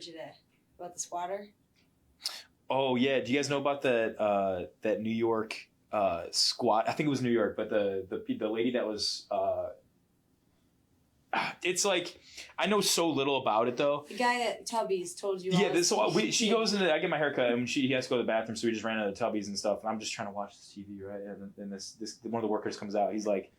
today about the squatter. Oh yeah, do you guys know about that New York squat? I think it was New York, but the lady that was. It's like I know so little about it though. The guy at Tubby's told you. Yeah, she goes into. I get my haircut and he has to go to the bathroom, so we just ran out of Tubby's and stuff. And I'm just trying to watch this TV, right? And then this one of the workers comes out. He's like,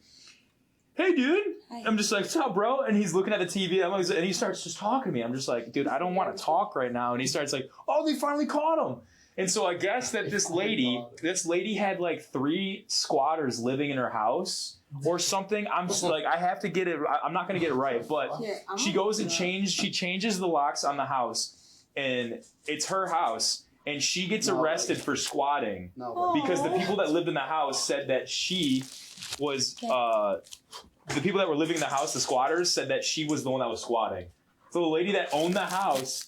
"Hey, dude." Hi. I'm just like, "What's up, bro?" And he's looking at the TV. And he starts just talking to me. I'm just like, "Dude, I don't want to talk right now." And he starts like, "Oh, they finally caught him." And so I guess that this lady had like 3 squatters living in her house or something. I'm just like, I have to get it. I'm not going to get it right. But she goes and she changes the locks on the house and it's her house. And she gets arrested for squatting because the people that lived in the house said that she was, the people that were living in the house, the squatters, said that she was the one that was squatting. So the lady that owned the house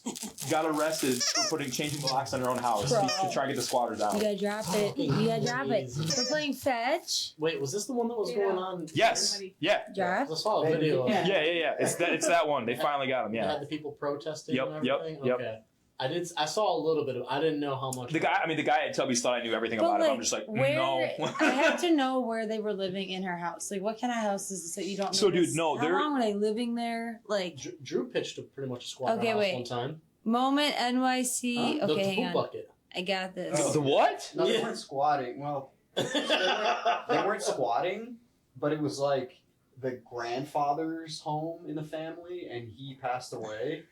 got arrested for changing the locks on her own house to try and get the squatters out. You gotta drop it. You gotta drop it. We're playing fetch. Wait, was this the one that was going on? Yes. Yeah. Drop. I saw a video. Yeah. It's that one. They finally got him. Yeah. They had the people protesting. Yep. And everything? Okay. I saw a little bit of. I didn't know how much. The guy at Tubby's thought I knew everything about it. I'm just like, no. I have to know where they were living in her house. Like, what kind of house is this that you don't know? So, dude, no. How long were they living there? Like, Drew pitched a pretty much a squad house one time. Moment NYC. Okay, hang poop on. Bucket. I got this. The what? No, they weren't squatting. Well, they weren't squatting, but it was like the grandfather's home in the family, and he passed away.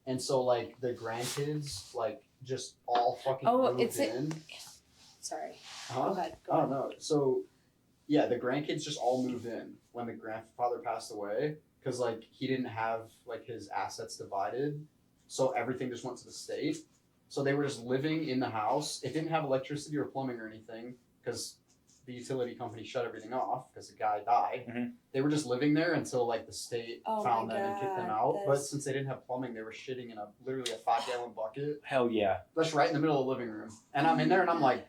And so, like, the grandkids, like, just all fucking moved in. Sorry. Huh? Go ahead. I don't know. So, yeah, the grandkids just all moved in when the grandfather passed away because, like, he didn't have, like, his assets divided. So everything just went to the state. So they were just living in the house. It didn't have electricity or plumbing or anything because the utility company shut everything off because the guy died. Mm-hmm. They were just living there until like the state found them and kicked them out. But since they didn't have plumbing, they were shitting in literally a 5-gallon bucket. Hell yeah. That's right in the middle of the living room. And I'm in there and I'm like,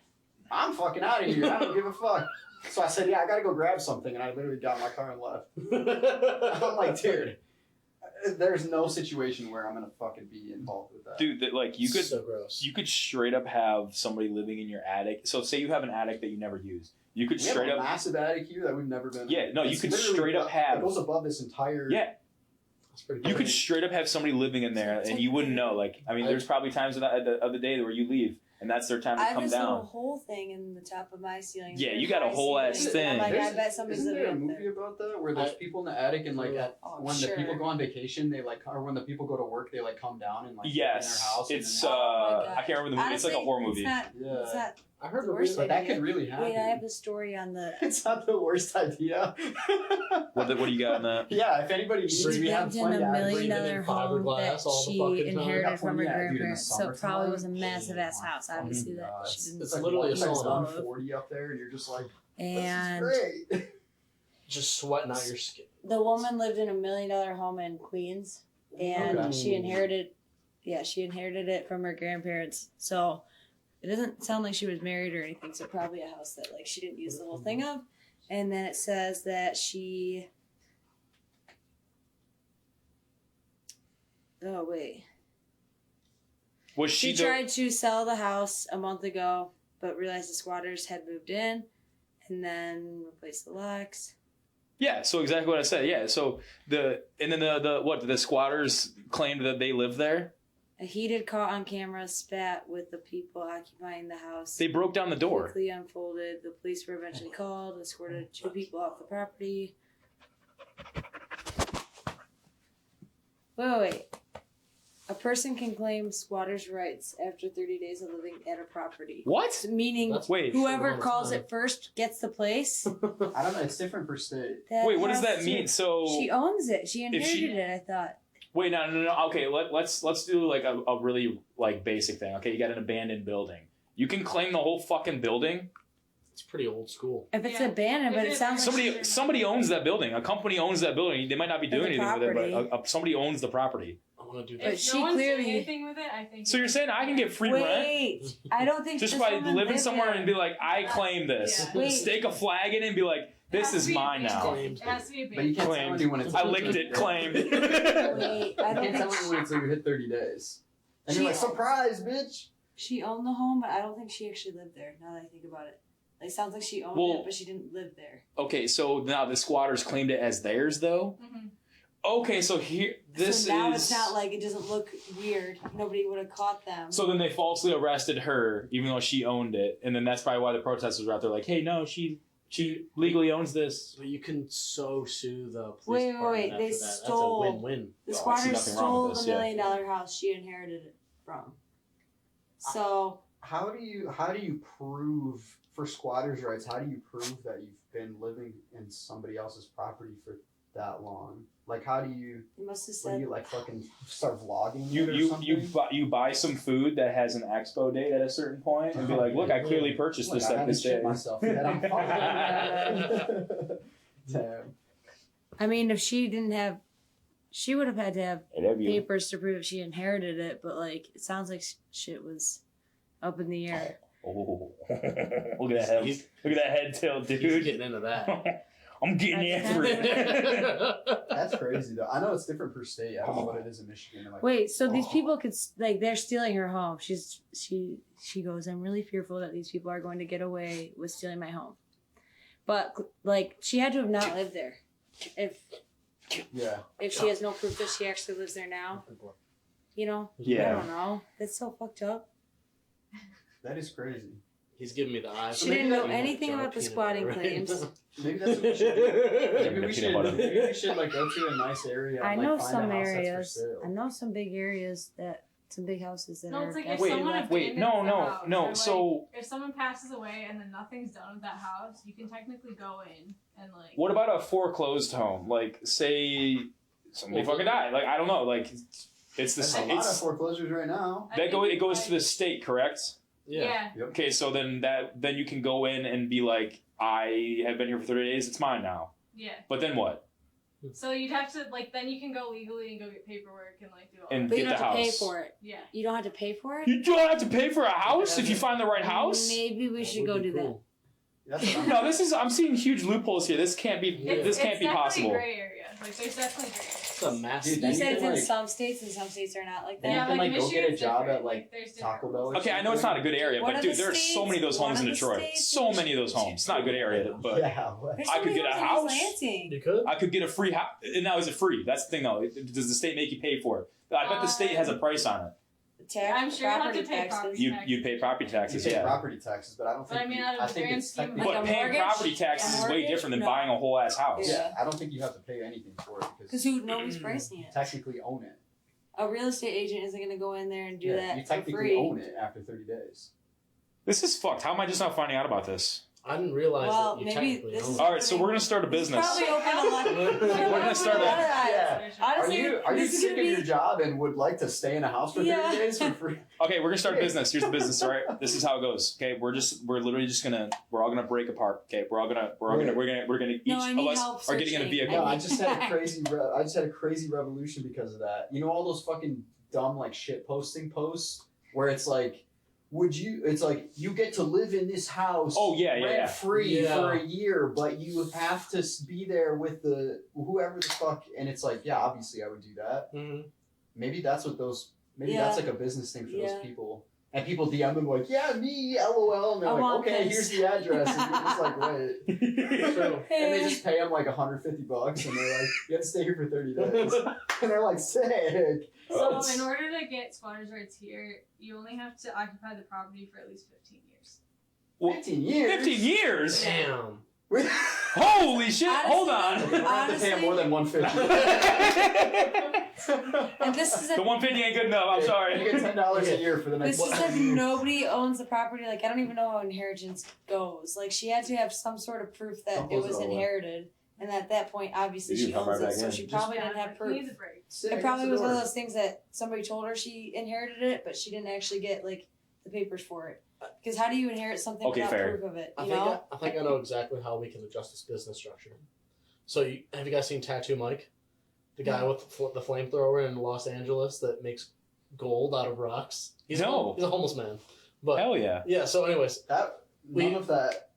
I'm fucking out of here. I don't give a fuck. So I said, yeah, I gotta go grab something. And I literally got in my car and left. I'm like, dude, there's no situation where I'm gonna fucking be involved with that. Dude, like you could so gross. You could straight up have somebody living in your attic. So say you have an attic that you never use. You could straight up massive attic here that we've never been. Yeah, no, you could straight up have. It goes above this entire. Yeah. That's pretty cool. You could straight up have somebody living in there, and you wouldn't know. Like, I mean, there's probably times of the day where you leave, and that's their time to come down. I have this little hole thing in the top of my ceiling. Yeah, you got a whole ass thing. Like, I bet somebody's Isn't there a living movie about that where there's people in the attic and like when the people go on vacation, they like, or when the people go to work, they like come down and like in their house. It's I can't remember the movie. Honestly, it's like a horror movie. It's not I heard the worst but that could really happen. Wait, I have the story on the. It's not the worst idea. What do you got on that? Yeah, if anybody needs, She we have lived in plenty. $1 million home that she inherited from her Yeah, dude, in the grandparents, so it probably was a summertime. massive ass house. Obviously, that she It's didn't. like literally a like solid 140 up there, and you're just like, And this is great. Just sweating out your skin. the woman lived in $1 million home in Queens, and she inherited it from her grandparents. So it doesn't sound like she was married or anything. So probably a house that like she didn't use the whole thing of. And then it says that she. Oh wait. Was She tried to sell the house a month ago, but realized the squatters had moved in, and then replaced the locks. Yeah, so exactly what I said. Yeah, so the squatters claimed that they lived there. A heated caught on camera spat with the people occupying the house. They broke down the door. Quickly unfolded. The police were eventually called, escorted 2 people off the property. Wait. A person can claim squatters' rights after 30 days of living at a property. What? Meaning, Wait. whoever calls it first gets the place. I don't know. It's different per state. Wait, what does that mean? So she owns it. She inherited it. I thought. Wait, no. Okay, let's do like a really like basic thing. Okay, you got an abandoned building. You can claim the whole fucking building. It's pretty old school. If it's abandoned, but it sounds like somebody owns that building. A company owns that building. They might not be doing anything with it, but somebody owns the property. I want to do that. If no one's doing anything with it, I think. So you're saying I can get free rent? Wait, I don't think just by living somewhere and be like, I claim this. Yeah. Stake a flag in it and be like, this is mine now. It has to be a But you can't tell me when it's. I licked it. Claimed. Wait, I You don't can't tell think. me when until you hit 30 days. And you're like, surprise, bitch. She owned the home, but I don't think she actually lived there. Now that I think about it, it sounds like she owned it, but she didn't live there. Okay, so now the squatters claimed it as theirs, though. Mm-hmm. Okay, so this now is. it's not like it doesn't look weird. Nobody would have caught them. So then they falsely arrested her, even though she owned it, and then that's probably why the protesters were out there like, "Hey, no, she legally owns this." But you can sue the police department Wait. after They that. stole. That's a win-win. The I see squatters nothing wrong stole with this, the yeah. $1 million house she inherited it from. So How do you prove for squatters' rights? How do you prove that you've been living in somebody else's property for that long? Like, how do you? you must have What do said. you like? Fucking start vlogging it or something? You buy some food that has an expo date at a certain point and be like, "Look, I clearly purchased Look, this I at haven't this shit day." myself yet. I'm fine. Damn. I mean, if she didn't have, she would have had to have I love you. papers to prove she inherited it. But like, it sounds like shit was up in the air. Oh, look at that head! Look at that head tilt, He's dude. getting into that. I'm getting That's after it. That's crazy though. I know it's different per state. I don't know what it is in Michigan. Like, Wait, so these people could like they're stealing her home. She goes, I'm really fearful that these people are going to get away with stealing my home. But like she had to have not lived there. yeah. If she has no proof that she actually lives there now, you know? I Yeah. don't know. That's so fucked up. That is crazy. He's giving me the eye. She didn't know anything about the squatting claims. Maybe that's what we should do. Maybe we Peanut should. butter. Maybe we should like go to a nice area. I And, know like, find some a house areas. That's for sale. I know some big areas some big houses that No, are it's like if definitely someone left. Wait, no, abandons the no, house, no. or, like, So if someone passes away and then nothing's done with that house, you can technically go in and like. what about a foreclosed home? Like, say somebody fucking died. Like, I don't know. Like, it's the There's a lot of it's foreclosures right now. I that think it goes like- to the state, correct? Yeah. Okay, so then you can go in and be like, I have been here for 30 days. It's mine now. Yeah. But then what? So you'd have to like then you can go legally and go get paperwork and like do all And that. But you get don't the have to pay house. for it. Yeah. You don't have to pay for it? You don't have to pay for a house if you find the right house. Maybe we should go do that. That's what I'm- No, I'm seeing huge loopholes here. This can't be. This can't be It's possible. definitely a gray area. Like there's definitely gray areas. It's a massive. Dude, You then said it's can, in like- some states and some states are not like that. Then you Yeah, can like like go get a Michigan's job different. at like there's Taco different Bell. Or rules. Okay, I know it's not a good area, One but of dude, the there's so states- many of those homes in one of the Detroit. states So in many of those homes. It's not a good area, but Yeah. What? There's I so could many get a homes in house. Lansing. You could. I could get a free house. Now, is it free? That's the thing, though. Does the state make you pay for it? I bet the state has a price on it. I'm sure you have property to pay taxes. property. You pay property You taxes, pay yeah. property taxes, but I don't But think. I mean, out of I the think grand it's scheme of technically. Like But a paying mortgage? property taxes A is way mortgage? different than No. buying a whole ass house. Yeah. I don't think you have to pay anything for it Because because nobody's pricing you it. technically own it. A real estate agent isn't going to go in there and do Yeah, that you for technically free. own it after 30 days. This is fucked. How am I just not finding out about this? I didn't realize Well, that you maybe technically this own is- it. All right, so we're gonna start a It's business. probably open a lot. We're gonna start Yeah. Honestly, Are you this is sick gonna of your be. job and would like to stay in a house for 30 Yeah. days for free? Okay, we're gonna start a business. Here's the business, all right? This is how it goes. Okay, we're literally just gonna, we're all gonna break apart. Okay, we're gonna each No, I need of help us are getting in a searching. vehicle. No, I just had a crazy revolution because of that. You know all those fucking dumb like shit posting posts where it's like, it's like you get to live in this house Oh, yeah, rent free Yeah. for a year, but you have to be there with the whoever the fuck, and it's like, yeah, obviously I would do that. Mhm. Maybe that's what maybe Yeah. that's like a business thing for Yeah. those people. And people DM them like, yeah, me, LOL, and they're I like, want okay, this. here's the address, and you're just like, wait. So, And they just pay them like $150, and they're like, you have to stay here for 30 days. And they're like, sick. So in order to get squatters' rights here, you only have to occupy the property for at least 15 years. Well, 15 years. 15 years? damn. We Holy shit! Hold Honestly- on. have to pay them more than $150. And this is The 150 ain't good enough. I'm You sorry. get $10 a year for the next This is 1 if year. nobody owns the property. Like I don't even know how inheritance goes. Like she had to have some sort of proof that Don't it close was it all up. inherited, and at that point, obviously You she come owns right it. back So in. she probably didn't have He proof. needs a break. Sit It against probably the was one of door. those things that somebody told her she inherited it, but she didn't actually get like the papers for it. Because how do you inherit something Okay, without fair. proof of it? I You think know? I think I know exactly how we can adjust this business structure. So have you guys seen Tattoo Mike, the guy with the flamethrower in Los Angeles that makes gold out of rocks? He's No. he's a homeless man. But Hell yeah. yeah. So anyways, None of that.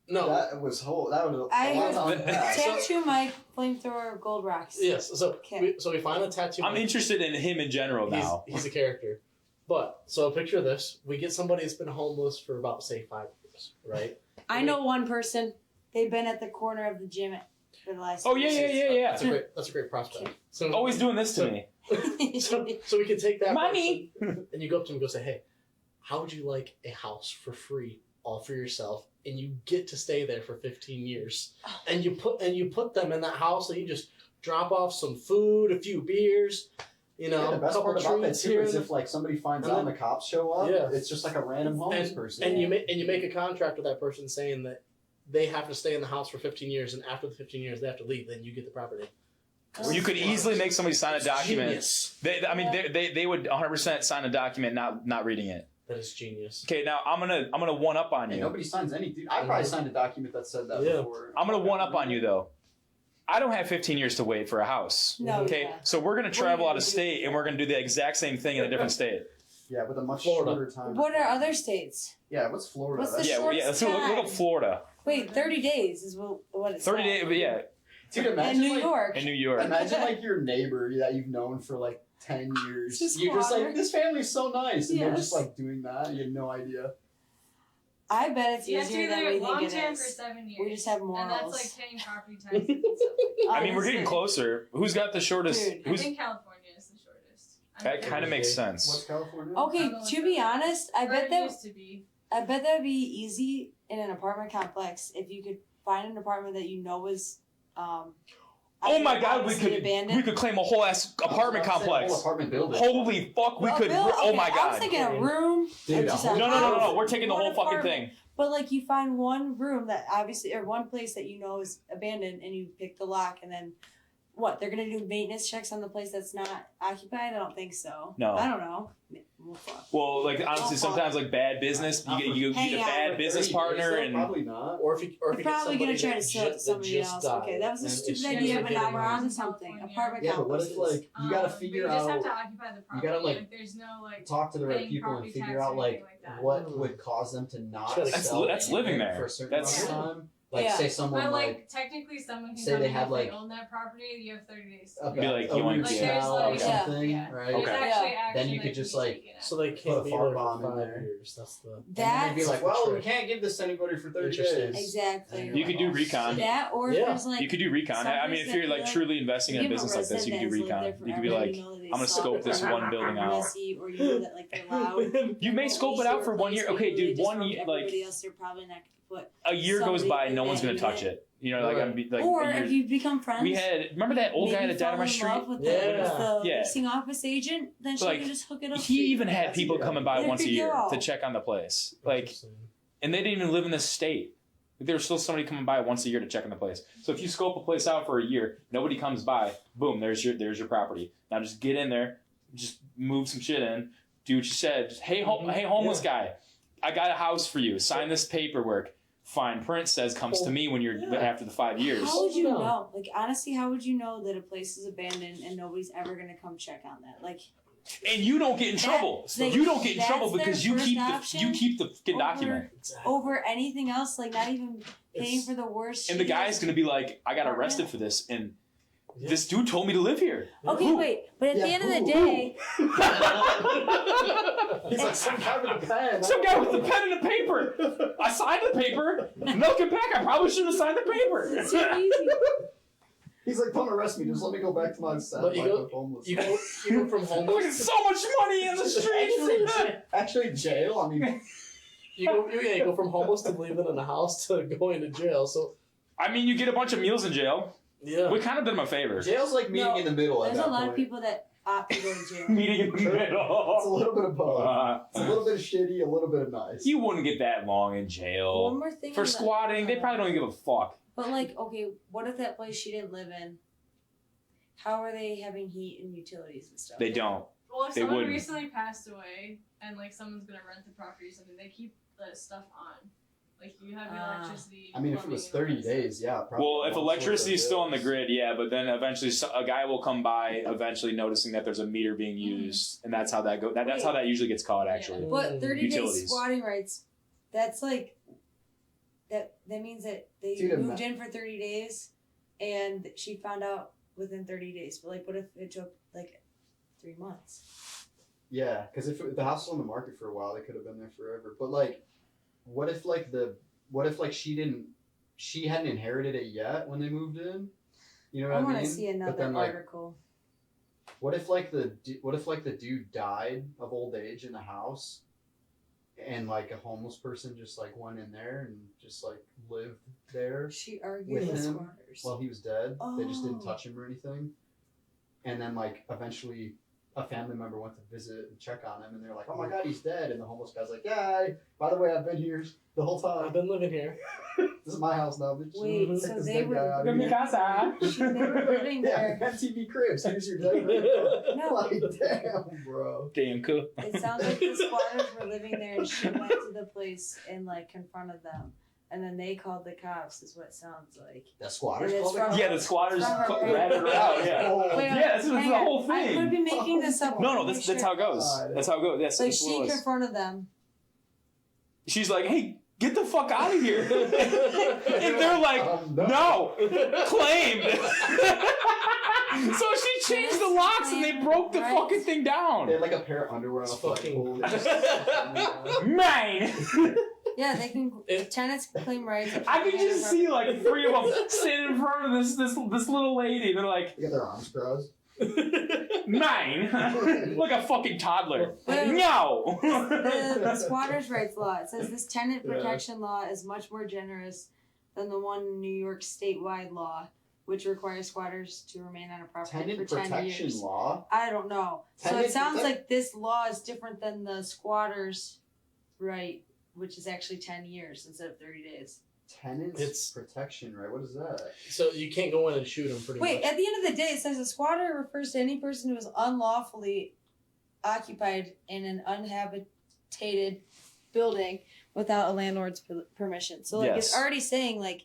no. That was a I lot heard to unpack. Tattoo Mike flamethrower gold rocks. Yes. So Okay. we find the tattoo. I'm Mike. interested in him in general now. He's a character. But so picture this: we get somebody that's been homeless for about say 5 years, right? I know one person. They've been at the corner of the gym for the last. Oh yeah. That's a great prospect. So Always doing this to me. so we can take that Money. person, and you go up to them and go say, "Hey, how would you like a house for free, all for yourself, and you get to stay there for 15 years, and you put them in that house, and you just drop off some food, a few beers, you know, the a best couple part about that treats too here, is if like somebody finds and out and then- the cops show up, Yeah. it's just like a random homeless person. and you make a contract with that person saying that they have to stay in the house for 15 years, and after the 15 years they have to leave. Then you get the property. Or you could easily make somebody sign a document. Genius. They would 100% sign a document not reading it. That is genius. Okay, now I'm gonna one up on Hey, you. nobody signs anything. I probably signed a document that said that Yeah. before. I'm gonna one up on you though. I don't have 15 years to wait for a house. No. Okay, Yeah. so we're gonna What are travel you out of gonna do? state and we're gonna do the exact same thing in a different state. Yeah, with a much Florida. shorter time. What are other states? Yeah, what's Florida? What's the That's- short- Let's look at Florida. Wait, 30 days is what it's 30 days, but yeah, Dude, In imagine New like, York. in New York. Imagine like your neighbor that you've known for like 10 years. Just You're just water. like, this family's so nice. And they're just Yes. like doing that. You have no idea. I bet it's You have to easier be than there we long think it term for is. 7 years. We just have And morals. that's like paying property taxes and stuff like I mean, we're getting Honestly. closer. Who's got the shortest? Dude, that. I Who's, think California is the shortest. that kind of makes What's sense. California? Okay, to be honest, I bet it that used to be. would be easy in an apartment complex if you could find an apartment that you know was Oh my God, we obviously could abandoned. claim a whole ass apartment Whole complex. apartment building. Holy fuck, we A could. bill- Oh okay, my I was God. thinking a room. Dude, and a just whole- a No. house, We're taking the one whole fucking apartment. thing. But like you find one room that obviously, or one place that you know is abandoned, and you pick the lock, and then what? They're gonna do maintenance checks on the place that's not occupied. I don't think so. No. I don't know. Well, fuck. Well, like honestly, Oh, fuck. sometimes like bad business, you Hang get a out. bad business partner, and Probably not. Or if you They're probably gonna try to that sell it to that somebody just else. died, Okay, that was a and stupid it's idea, just but now getting we're on. on to something. California. Apartment Yeah, but what if complexes. like you gotta But figure you just have out, to occupy the you property. gotta, like, there's no like. talk to the right paying people and property figure tax out or like anything like that. what would cause them to not That's sell that's living anything there. for a certain That's- amount of time. Like Yeah. say someone But like like technically, someone can say come they in had, if like- they own that property. You have 30 days. to okay, Be like, a you want root to Like, get there's, canal like- or something, Yeah. right? There's Okay. actually Yeah. action Then you that could can just, be like, taken out. So they Put can't a be fire there bomb for in 5 there. years. That's the. And then they'd be That's like, well, we trick. can't give this to anybody for 30 Interesting. days. exactly. You could do recon. That, or Yeah. if there's like You could do recon. I mean, if you're like truly investing in a business like this, you could do recon. You could be like, I'm gonna scope this one building out. Messy, or you know that like they're loud. You may scope it out for 1 year. Okay, dude, 1 year, like everybody else, they're probably not gonna put. a year goes somebody by, in no one's gonna that touch unit. it. You know, like Right. I'm be, like. Or a year- if you become friends, we had remember that old guy maybe that died on my fall in street. love with Yeah. the Yeah. leasing office agent, then she Like, can just hook it up. He to you. even had That's people a good coming by idea. once a There you year go. to check on the place. Like, Interesting. and they didn't even live in this state. Like, there was still somebody coming by once a year to check on the place. So if you scope a place out for a year, nobody comes by. Boom, there's your property. Now just get in there, just move some shit in, do what you said. Just, hey, hey, homeless guy, I got a house for you. Sign this paperwork. Fine print says comes to me when you're Yeah. after the 5 years. How would you No. know? Like honestly, how would you know that a place is abandoned and nobody's ever gonna come check on that? Like And you don't get in That- trouble. like, You don't get in that's trouble their because you first keep option the fucking document. Exactly. over anything else, like not even paying It's- for the worst. And the shittiest- guy's gonna be like, I got arrested for this, and this dude told me to live here. Okay, Who? wait, but at the Yeah, end of the who? day, He's like some guy with a pen. Some guy with the pen and the paper. I signed the paper. Looking back, I probably should have signed the paper. it's too easy. He's like, don't arrest me. Just let me go back to my set. But you life go- of homeless. You go from Fucking homeless. so much money in the streets. Actually, jail. I mean, You go from homeless to living in a house to going to jail. So I mean, you get a bunch of meals in jail. yeah. We kind of did him a favor. jail's like meeting No, in the middle. At There's that a lot point. of people that opt to go to jail. Meeting in the It's a middle. little bit of both. It's a little bit of shitty, a little bit of nice. You wouldn't get that long in One jail. more thing For on the- squatting, they probably don't give a fuck. But like, okay, what if that place she didn't live in? How are they having heat and utilities and stuff? They don't. Well, if They someone wouldn't. recently passed away and like someone's gonna rent the property or something, they keep the stuff on. Like you have your electricity. I mean, if it plumbing, was and all 30 that stuff. days, yeah. Probably Well, if all electricity is sorts of still on the bills. grid, yeah, but then eventually a guy will come by, eventually noticing that there's a meter being used, and that's how that go. That's how that usually gets caught, actually. But 30 days Utilities. squatting rights, that's like that means that they Dude, moved in for 30 days and she found out within 30 days. But like what if it took like 3 months? Yeah, because if the house was on the market for a while, they could have been there forever. But like, what if she hadn't inherited it yet when they moved in? You know what I mean? want to see another But then, like, article. what if the dude died of old age in the house, and like a homeless person just like went in there and just like lived there She argued with with him squatters. while he was dead. They just didn't Oh. touch him or anything. And then like eventually a family member went to visit and check on him, and they're like, "Oh my God, he's dead." And the homeless guy's like, "Yeah, by the way, I've been here the whole I've time. been living here. This is my house now, bitch." Wait, Take so this they dead were- guy out of From here. casa. They were living Yeah, there. MTV Cribs. Here's your dead grandpa. No. Like, damn, bro. Damn cool. It sounds like the squatters were living there and she went to the place and like confronted them. And then they called the cops, is what it sounds like. The squatters And it's called it. from- Yeah, the squatters From her ratted her out. Yeah. Oh, Wait, Yeah, that's the hang whole on. I could thing. be making this up. No, Make that's how it goes. God. That's how it goes. Yes, Like that's what it she was. confronted them. She's like, "Hey, get the fuck out of here!" And they're like, "No, claimed." So she changed the locks and they broke the Right. fucking thing They down. had like a pair of underwear on a It's fucking- flagpole. They just- Mine. Yeah, they can. Tenants can claim rights. I can just see like three of them standing in front of this little lady. They're like, They got their arms crossed. "Mine," like a fucking toddler. Wait. No. The squatters' rights law. It says this tenant protection law is much more generous than the one New York statewide law, which requires squatters to remain on a property Tenant for 10 protection years. law. I don't know. So Tenant it sounds protec- like this law is different than the squatters' right, which is actually 10 years instead of 30 days. Tenant It's- protection, right? What is that? So you can't go in and shoot him pretty Wait, much. at the end of the day, it says a squatter refers to any person who is unlawfully occupied in an uninhabited building without a landlord's permission. So, like, it's Yes. already saying, like,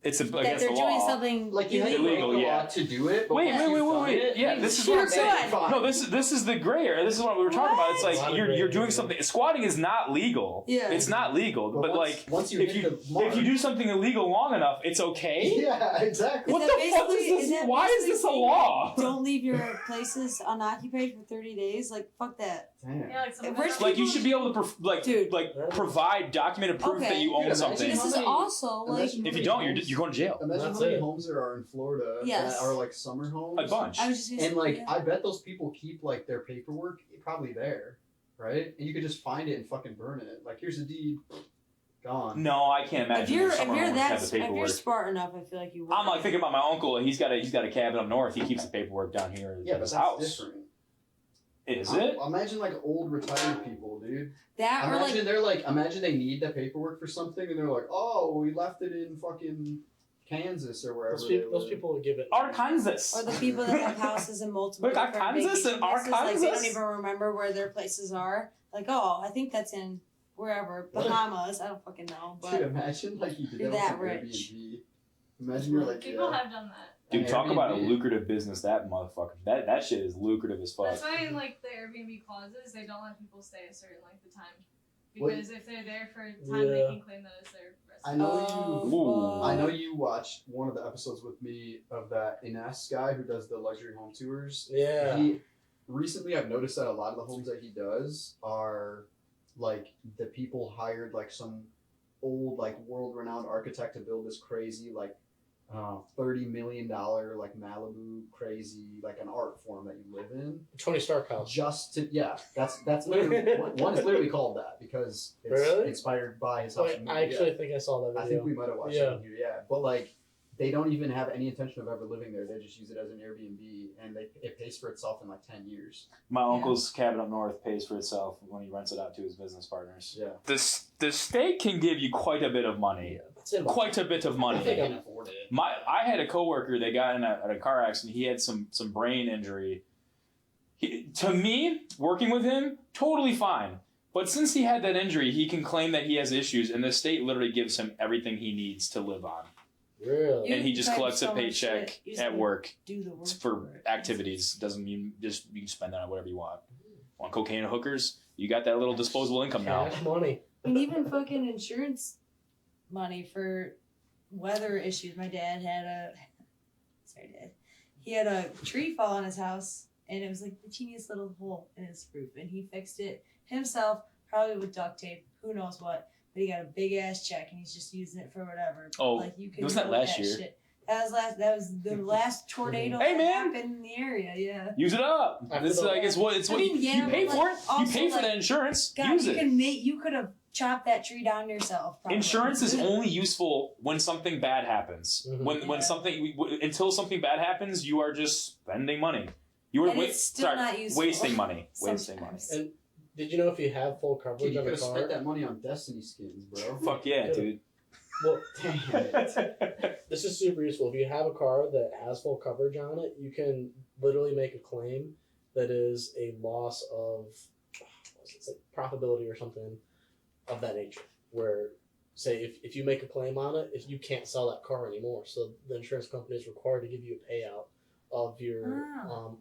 It's that against they're the doing law. something Like you have to Illegal, make a yeah. law to do it. But Wait, once wait, you've wait, done wait. it, Yeah, this is You're what I'm saying. good. Fine. No, this is the gray area. This is what we were talking about. It's What? like A lot of you're gray doing area. something. Squatting is not legal. Yeah. It's not legal. But like once you if hit you the mark, if you do something illegal long enough, it's okay. yeah, exactly. What Is that the fuck is basically- this? is that Why is basically this a saying law? don't leave your places unoccupied for 30 days? Like, fuck that. Damn. Yeah, like some Rich Like you should be able to Dude. provide documented proof that Okay. you own Dude, something. This is many- also, like, imagine If how you many don't, homes- you're going to jail. Imagine That's how many it. homes there are in Florida Yes. that are like summer homes. A bunch. I was just gonna And say, like, yeah. I bet those people keep like their paperwork probably there, right? And you could just find it and fucking burn it. Like, here's the deed, gone. No, I can't if imagine. you're, there's if summer you're homes that, have the if you're paperwork. smart enough, I feel like you would. I'm like thinking about my uncle. He's got a cabin up north. He keeps the paperwork down here Yeah, at but his that's house. different. Is it? Imagine like old retired people, dude. that or Imagine like they're like, imagine they need the paperwork for something, and they're like, oh, we left it in fucking Kansas or wherever. Those people would give it. Arkansas. or the people that have houses in multiple Look, different Arkansas vacation and places, like they don't Arkansas. even remember where their places are. Like, oh, I think that's in wherever Bahamas. I don't fucking know, Dude, but imagine like you did You're that that with rich. Airbnb. Imagine you're like, People yeah. have done that. Dude, An talk about a Airbnb. lucrative business. That motherfucker. That shit is lucrative as fuck. That's why in like the Airbnb clauses, they don't let people stay a certain length of time. What- Because if they're there for a time, they Yeah. can claim that as their I residence. know you. Ooh. I know you watched one of the episodes with me of that Ines guy who does the luxury home tours. Yeah. He recently, I've noticed that a lot of the homes that he does are like the people hired like some old like world renowned architect to build this crazy like $30 million like Malibu crazy like an art form that you live in. Tony Stark house. Just to that's literally one is literally called that because it's Really? inspired by his house. Wait, in the I movie. actually think I saw that I video. think we might have watched Yeah. it in here, yeah. But like, they don't even have any intention of ever living there. They just use it as an Airbnb, and it pays for itself in like 10 years. My uncle's cabin up north pays for itself when he rents it out to his business partners. Yeah, The state can give you quite a bit of money. That's it. Quite a bit of I money. think I can afford it. I had a coworker that got in a car accident. He had some brain injury. To me, working with him, totally fine. But since he had that injury, he can claim that he has issues, and the state literally gives him everything he needs to live on. Really? You And he just type collects so a much paycheck shit. You just at gotta work do the work for it. activities. Doesn't mean just you can spend that on whatever you want. Want cocaine and hookers? You got that little disposable income now. Cash money. And even fucking insurance money for weather issues. My dad had he had a tree fall on his house and it was like the teeniest little hole in his roof, and he fixed it himself, probably with duct tape, who knows what. But he got a big ass check, and he's just using it for whatever. But, Oh, like, you can wasn't that milk last year? Shit. That was the last tornado Hey, that man. happened in the area. Yeah. Use it up. After It's the- like it's what I mean, yeah, you pay but, for like, it. You also, pay for like, the insurance. God, Use you it. you could have chopped that tree down yourself. Probably. Insurance is only useful when something bad happens. Mhm. When Yeah. something until something bad happens, you are just spending money. You are And it's still not useful. wasting money. Wasting money. Sometimes. And did you know if you have full Dude, coverage you on could a have car? spent that money on Destiny skins, bro. Fuck yeah, dude. Well, Dang it. this is super useful. If you have a car that has full coverage on it, you can literally make a claim that is a loss of it's like profitability or something of that nature. Where, say, if you make a claim on it, if you can't sell that car anymore, so the insurance company is required to give you a payout of your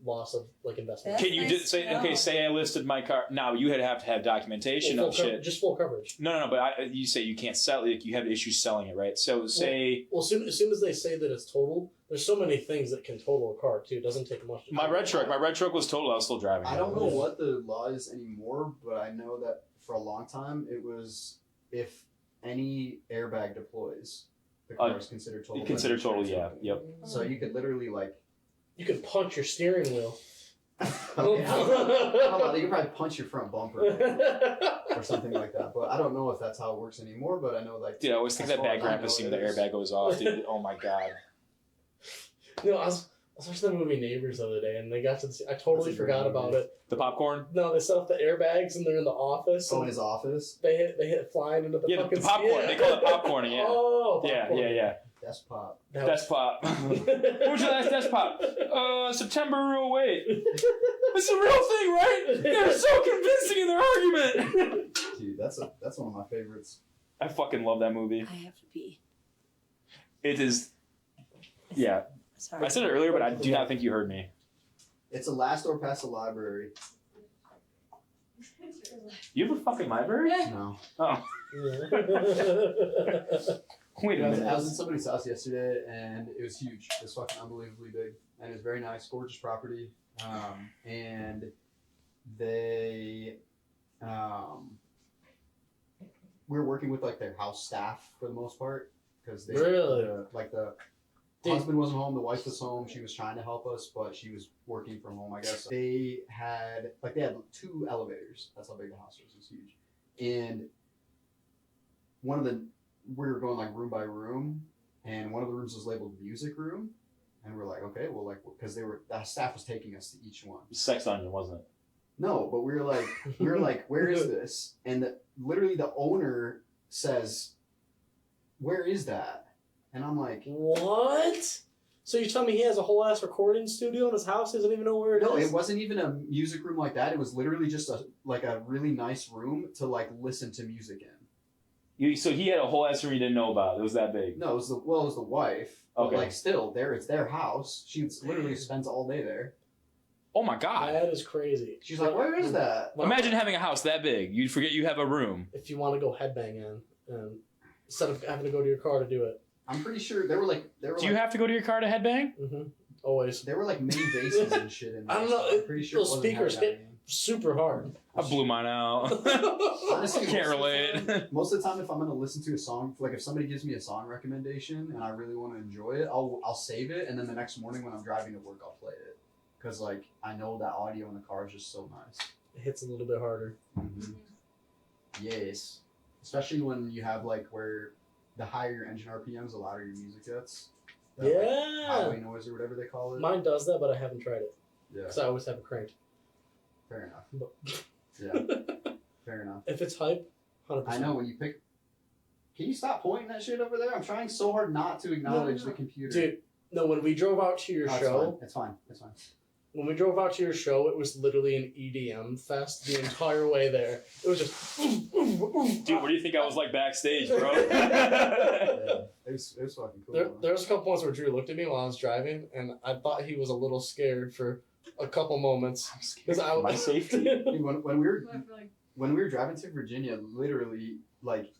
loss of like investment. That's Can you nice just say to know. okay? Say I listed my car. Now you would have to have documentation Full of shit. just full coverage. No. But you say you can't sell it. You have issues selling it, right? So say Well, as soon as they say that it's total, there's so many things that can total a car too. It doesn't take much. To my total red a truck. car. My red truck was total. I was still driving. I it. don't know what the law is anymore, but I know that for a long time it was if any airbag deploys, the car is considered total. by the Considered total. insurance Yeah. company. Yep. So you could literally like. You can punch your steering wheel. Okay, how about you could probably punch your front bumper or something like that. But I don't know if that's how it works anymore. But I know like. Dude, I always think as that far bad as I grandpa know, scene it when the is. airbag goes off, dude. Oh my god. No, I was watching the movie Neighbors the other day, and they got to. I totally That's a great forgot movie. about it. The popcorn. No, they set up the airbags, and they're in the office. Oh, in and his office. they hit flying into the Yeah, fucking the popcorn. yeah. They call it popcorn. Yeah. Oh, Yeah. popcorn. Yeah. That's pop. That Desk pop. When was your last desk pop? September 08. It's a real thing, right? They're so convincing in their argument. Dude, that's one of my favorites. I fucking love that movie. I have to pee. It is. Yeah, Sorry. I said it earlier, but I do not think you heard me. It's the last door past the library. You have a fucking library? No. Oh, wait a I minute. was in somebody's house yesterday, and it was huge. It was fucking unbelievably big, and it was very nice, gorgeous property. And they, we were working with like their house staff for the most part because they Really? the Dude. husband wasn't home, the wife was home. She was trying to help us, but she was working from home, I guess. They had 2 elevators. That's how big the house was. It was huge, and we were going like room by room, and one of the rooms was labeled music room, and we're like, okay, well, like because the staff was taking us to each one. Sex onion, wasn't it? No, but we were like, where is this? And literally the owner says, where is that? And I'm like, What? So you tell me he has a whole ass recording studio in his house? He doesn't even know where it is? no, it wasn't even a music room like that. It was literally just a really nice room to like listen to music in. So he had a whole ass room you didn't know about. It was that big. No, it was the wife. But Okay. like still, it's their house. She literally spends all day there. Oh my god. That is crazy. She's like, where is that? Well, Imagine having a house that big. You'd forget you have a room. if you want to go headbang in, instead of having to go to your car to do it. I'm pretty sure they were Do you have to go to your car to headbang? Mm-hmm. Always. there were like mini basses and shit in there. I don't know, so I'm pretty sure those it wasn't speakers headbanging. hit super hard. I blew mine out. Honestly, Can't most of the relate. time- Most of the time, if I'm gonna listen to a song, like if somebody gives me a song recommendation and I really want to enjoy it, I'll save it, and then the next morning when I'm driving to work, I'll play it because like I know that audio in the car is just so nice. It hits a little bit harder. Yes, especially when you have like where the higher your engine RPMs, the louder your music gets. That, like, Yeah. highway noise or whatever they call it. Mine does that, but I haven't tried it. Yeah, Because I always have it cranked. fair enough. But Yeah, fair enough. if it's hype, 100%. I know when you pick. Can you stop pointing that shit over there? I'm trying so hard not to acknowledge No. the computer. Dude, no, when we drove out to your No, show, It's fine. It's fine. when we drove out to your show, it was literally an EDM fest the entire way there. It was just. Dude, what do you think I was like backstage, bro? Yeah, it was fucking cool. There was a couple points where Drew looked at me while I was driving, and I thought he was a little scared for a couple moments. I'm scared for my safety. Dude, when we were I feel like when we were driving to Virginia, literally like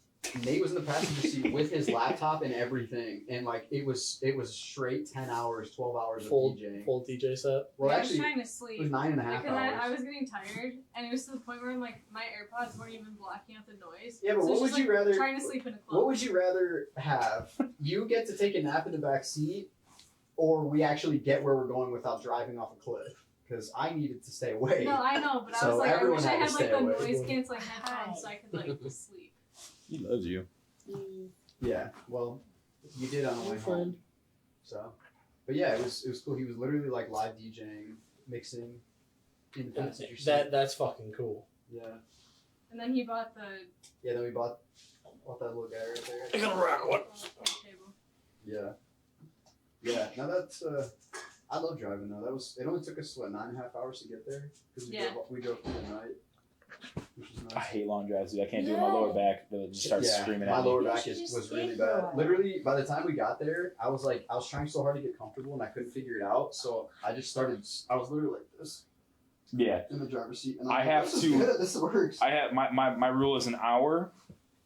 Nate was in the passenger seat with his laptop and everything, and like it was straight 10 hours, 12 hours full of DJing. full DJ set. Well, I actually, was trying to it sleep. was 9.5 Because hours. I was getting tired, and it was to the point where I'm like, my AirPods weren't even blocking out the noise. Yeah, but so what it's would just, you like, rather? Trying to sleep in a club. What would you rather have? You get to take a nap in the back seat, or we actually get where we're going without driving off a cliff? Because I needed to stay away. No, I know, but I So was like, I everyone wish I had to had like stay the away. noise canceling headphones so I could like sleep. He loves you. Yeah, well, you did on the way Your home. friend. So, but yeah, it was cool. He was literally like live DJing, mixing in the passenger seat. That's fucking cool. Yeah, And then he bought the yeah. Then we bought that little guy right there. gonna rock one. table. Yeah, yeah. Now that's I love driving though. It only took us what 9.5 hours to get there because Yeah. we drove through the night, which is I nice. hate long drives, dude. I can't do it. My lower back just starts screaming my at me. lower You back should just was stay really for a bad. while. Literally, by the time we got there, I was trying so hard to get comfortable and I couldn't figure it out. So I was literally like this Yeah. in the driver's seat. And I I'm have like, this to- is good, this works. I have my rule is an hour,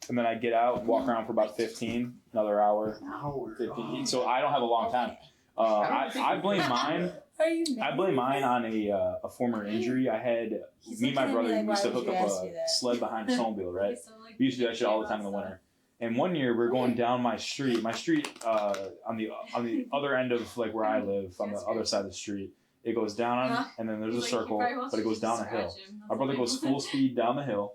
and then I get out, walk around for about 15, another hour, An hour. 15. So I don't have a long time. I blame mine. Are you I blame mine on a former injury. I had He's me and my looking at me brother like, used to why would hook you up ask me a that? sled behind a snowmobile, right? So, like, We used to do that shit all the time in the stuff. winter. And one year we are going down my street. My street on the other end of like where I live, on the That's other great. side of the street. It goes down, Huh? and then there's He's a like, he circle, probably wants but it to goes just down a scratch hill. him. That's Our brother what goes I full speed down the hill,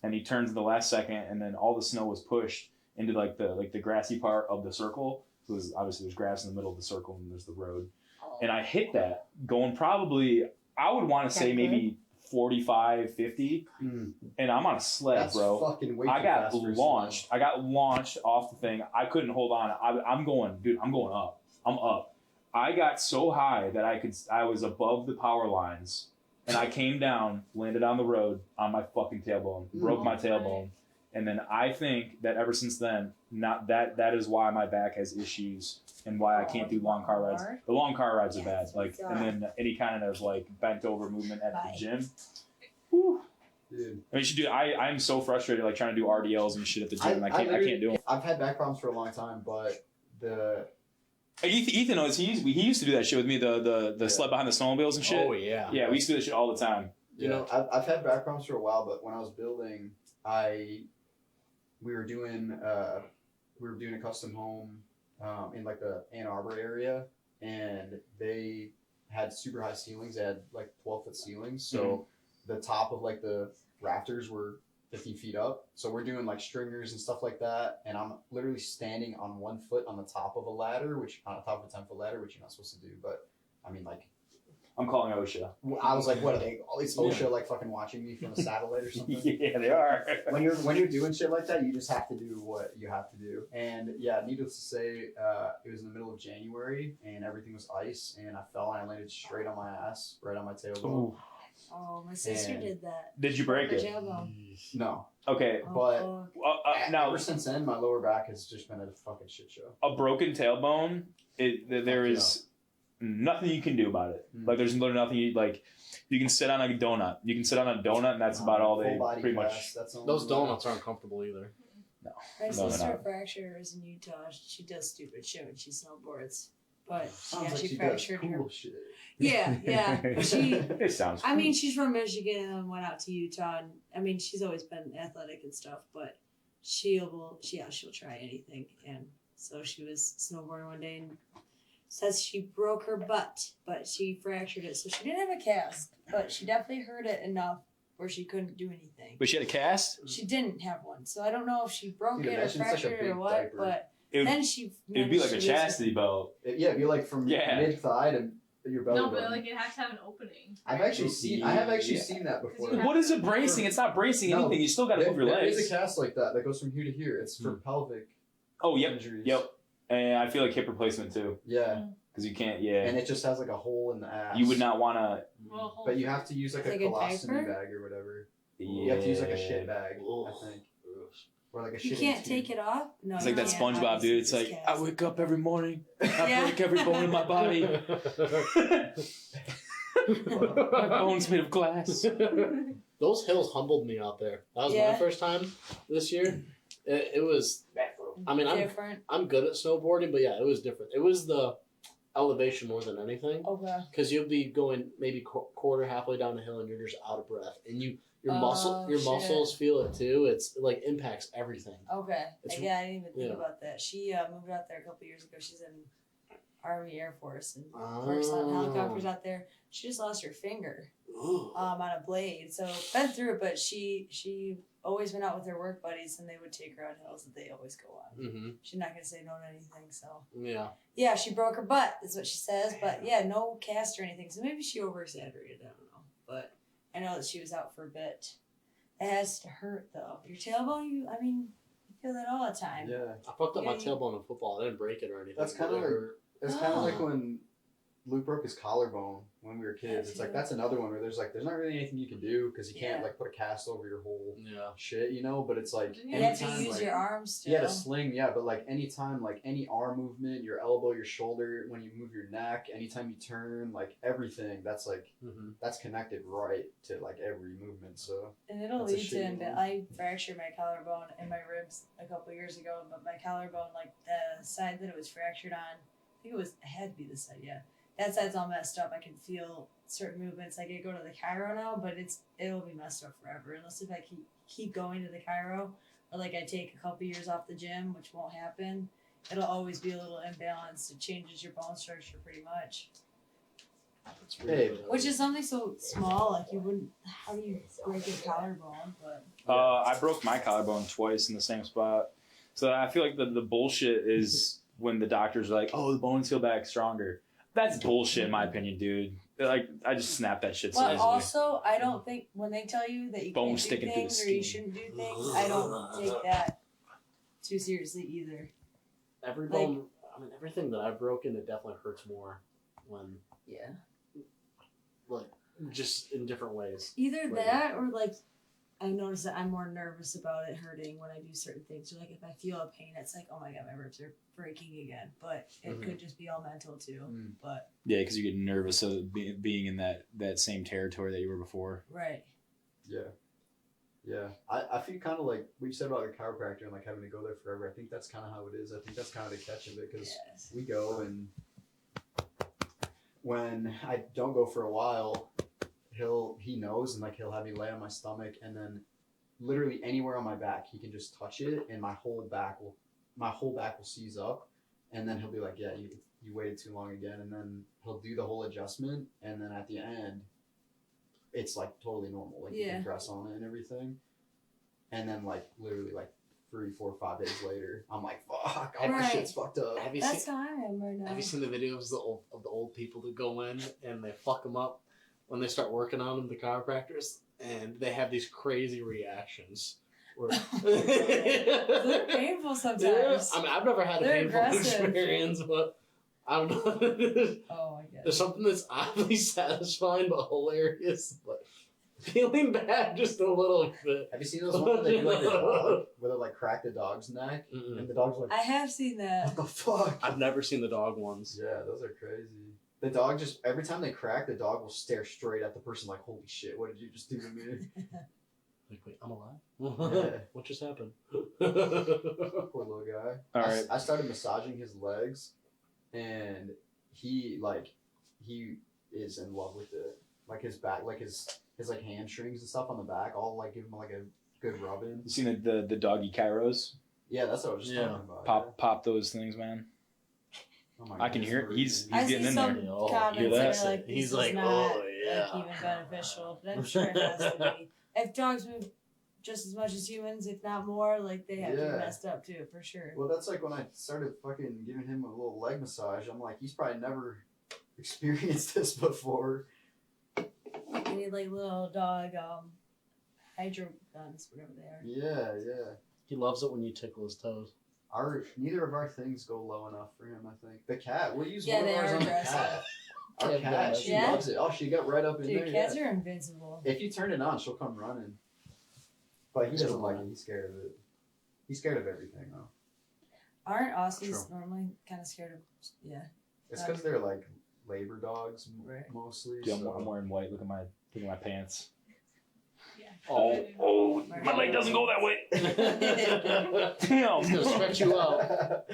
and he turns at the last second, and then all the snow was pushed into like the grassy part of the circle. So obviously there's grass in the middle of the circle, and there's the road. And I hit that going probably, I would want to say maybe 45, 50, Mm. and I'm on a sled, That's bro. fucking way too I got fast for launched. I got launched off the thing. I couldn't hold on. I'm going, dude. I'm going up. I'm up. I got so high that I was above the power lines, and I came down, landed on the road on my fucking tailbone, broke my tailbone, and then I think that ever since then, that is why my back has issues and why I can't do long car rides. The long car rides are bad, like, and then any kind of like bent over movement at the gym. Whew. Dude, I mean, you should do. I'm so frustrated, like trying to do RDLs and shit at the gym. I can't do them. I've had back problems for a long time, but Ethan knows he used to do that shit with me. The sled behind the snowmobiles and shit. Oh yeah. Yeah, we used to do that shit all the time. you know, I've had back problems for a while, but when I was building, we were doing a custom home in like the Ann Arbor area, and they had super high ceilings. They had like 12-foot ceilings, so the top of like the rafters were 50 feet up. So we're doing like stringers and stuff like that, and I'm literally standing on 1 foot on the top of a ladder, which on the top of a 10-foot ladder, which you're not supposed to do. But I mean, like, I'm calling OSHA. I was like, what are they? All these OSHA like fucking watching me from a satellite or something? Yeah, they are. When you're doing shit like that, you just have to do what you have to do. And yeah, needless to say, it was in the middle of January and everything was ice, and I fell and I landed straight on my ass, right on my tailbone. Ooh. Oh, my sister And- did that. Did you break Her it? tailbone. No, Okay. Oh, but fuck. Now ever since then, my lower back has just been a fucking shit show. a broken tailbone. There is nothing you can do about it. Mm. Like there's literally nothing you can sit on a donut. You can sit on a donut, and that's about all they Full body pretty much. cast, that's the only Those way. donuts aren't comfortable either. No. My No, they're sister not. fractured hers in Utah. She does stupid shit when she snowboards. But Sounds yeah, like she she fractured does her. cool shit. Yeah. But she, It sounds. I mean, she's from Michigan and went out to Utah. And I mean, she's always been athletic and stuff, but she'll try anything. And so she was snowboarding one day and says she broke her butt, but she fractured it. So she didn't have a cast, but she definitely hurt it enough where she couldn't do anything. But she had a cast. She didn't have one, so I don't know if she broke Dude, it or imagine it's like a fractured it or big what. diaper. But It would, then she it'd be like a managed to use chastity belt. Yeah, it'd be like from Yeah. mid thigh to your belly No, button. but like it has to have an opening. I have actually seen that before. you What is it bracing? It's not bracing No. anything. You still got to move your There is legs. a cast like that goes from here to here. It's for pelvic Oh, yep, injuries. yep. And I feel like hip replacement too, Yeah, because you can't. Yeah, and it just has like a hole in the ass. you would not want to. Well, hold But you have to use like, Like a a colostomy diaper? bag or whatever. Yeah. You have to use like a shit bag, Ugh. I think, or like a You shit. can't take it off. No, It's like you that can't. SpongeBob dude. It's Obviously, like cast. I wake up every morning, I Yeah. break every bone in my body. My bone's made of glass. Those hills humbled me out there. That was Yeah. my first time this year. It was. I mean, different. I'm good at snowboarding, but yeah, it was different. It was the elevation more than anything. Okay. Because you'll be going maybe quarter halfway down the hill and you're just out of breath, and your muscles feel it too. It's like impacts everything. Okay. It's- I didn't even think yeah. about that. She moved out there a couple years ago. She's in Army Air Force and works on helicopters out there. She just lost her finger on a blade. So been through it, but she always went out with her work buddies and they would take her on hills that they always go on. Mm-hmm. She's not gonna say no to anything. So Yeah. she broke her butt is what she says. But yeah, no cast or anything. So maybe she over exaggerated. I don't know. But I know that she was out for a bit. It has to hurt though. Your tailbone, you feel that all the time. Yeah. I fucked up my tailbone in football. I didn't break it or anything. That's kind of like it's kind of like when Luke broke his collarbone when we were kids. It's like that's another one where there's not really anything you can do because you can't like put a cast over your whole shit, you know. But it's like you have to use your arms still. You had a sling, but like anytime, like any arm movement, your elbow, your shoulder, when you move your neck, anytime you turn, like everything, that's like that's connected right to like every movement. So and it'll lead to I fractured my collarbone and my ribs a couple years ago, but my collarbone, like the side that it was fractured on, I think it had to be this side, that side's all messed up. I can feel certain movements. Like I go to the chiro now, but it'll be messed up forever unless if I keep going to the chiro or like I take a couple years off the gym, which won't happen. It'll always be a little imbalanced. It changes your bone structure pretty much. Which is something so small, like you wouldn't. How do you break your collarbone? But I broke my collarbone twice in the same spot. So I feel like the bullshit is when the doctors are like, "Oh, the bones heal back stronger." That's bullshit, in my opinion, dude. Like, I just snap that shit so but easily. also, I don't think when they tell you that you Bone can't do sticking through the things or you skin. shouldn't do things, I don't take that too seriously either. Every bone, everything that I've broken, it definitely hurts more when, like, just in different ways. Either that or, like, I notice that I'm more nervous about it hurting when I do certain things. So, like, if I feel a pain, it's like, oh my god, my ribs are breaking again. But it could just be all mental too. But yeah, because you get nervous of being in that same territory that you were before. Right. Yeah. I feel kind of like what you said about the chiropractor and like having to go there forever. I think that's kind of how it is. I think that's kind of the catch of it because we go and when I don't go for a while, he knows and like he'll have me lay on my stomach and then literally anywhere on my back he can just touch it and my whole back will seize up and then he'll be like, yeah, you waited too long again, and then he'll do the whole adjustment and then at the end it's like totally normal, like you can press on it and everything, and then like literally like 3, 4, 5 days later I'm like, fuck, all my shit's fucked up. That's how I am right now. Have you seen the videos of the old people that go in and they fuck them up when they start working on them, the chiropractors, and they have these crazy reactions. They're painful sometimes. Yeah. I mean, I've never had a painful experience, but I don't know. Oh my god. There's something that's oddly satisfying but hilarious, but feeling bad just a little bit. Have you seen those ones where they do like the dog, where they like crack the dog's neck and the dog's like, I have seen that. what the fuck? I've never seen the dog ones. Yeah, those are crazy. The dog just, every time they crack, the dog will stare straight at the person like, holy shit, what did you just do to me? Like, wait, I'm alive? What just happened? Poor little guy. All right. I started massaging his legs, and he is in love with it. Like his back, like his like hamstrings and stuff on the back, all like give him like a good rub in. You seen the doggy chiros? Yeah, that's what I was just talking about. Pop those things, man. Oh my I can hear it. He's I getting see in some there. comments that are like, He's this like, is not oh, yeah. like even beneficial, but I'm sure it has to be. If dogs move just as much as humans, if not more, like they have to be messed up too, for sure. Well, that's like when I started fucking giving him a little leg massage. I'm like, he's probably never experienced this before. You need like little dog hydro guns, whatever they are. Yeah. He loves it when you tickle his toes. Neither of our things go low enough for him, I think. The cat, we'll use Yeah, one of they ours are on the aggressive. cat. Our Yeah, cat, she yeah. loves it. Oh, she got right up in there. Dude, cats yeah. are invincible. If you turn it on, she'll come running. But he doesn't like it. He's scared of it. He's scared of everything, though. Aren't Aussies normally kind of scared of? Yeah. It's because they're like labor dogs Right. mostly. Dude, so. I'm wearing white. Look at my pants. Yeah. Oh, my leg doesn't go that way. Damn. He's gonna stretch you out.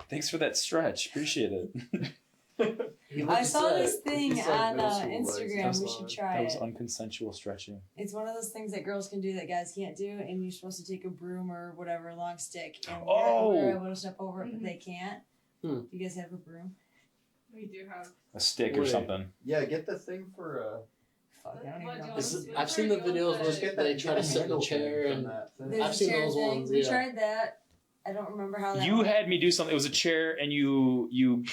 Thanks for that stretch. Appreciate it. I saw this thing He's like on middle school legs. Instagram. We should try That was it. unconsensual stretching. It's one of those things that girls can do that guys can't do, and you're supposed to take a broom or whatever, long stick, and we're able to step over it, but they can't. Do you guys have a broom? We do have. A stick or Wait. something. Yeah, get the thing for Fuck, I don't What, even do know. you Is want it- to I've seen the videos where just get that they try to sit in handle a chair thing and from that thing. There's I've a seen chair those thing. ones, We yeah. tried that. I don't remember how that You went. had me do something. It was a chair, and you.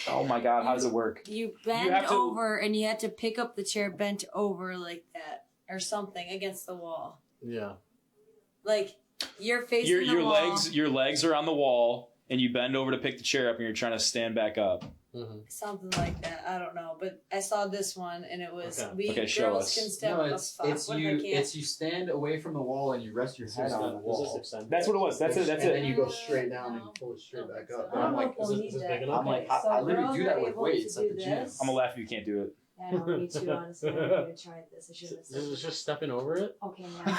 Oh my god, how does it work? You bend have to- over, and you had to pick up the chair bent over like that, or something against the wall. Yeah. Like you're facing the wall. Your legs are on the wall, and you bend over to pick the chair up, and you're trying to stand back up. Something like that. I don't know, but I saw this one, and it was Okay. Okay, show girls us. can step No, up. it's Fuck, what if I can't? you stand away from the wall and you rest your head on the wall. That's what it was. That's it. That's and then it. you go straight down and you pull it straight back up. I And I'm don't know like, if we'll is need this that. big enough? I'm like, Okay, so I literally girls do are that with able weights to at do the gym. this. I'm gonna laugh if you can't do it. I know, me too, honestly. I need to try this. I should have This is just stepping over it. Okay, now.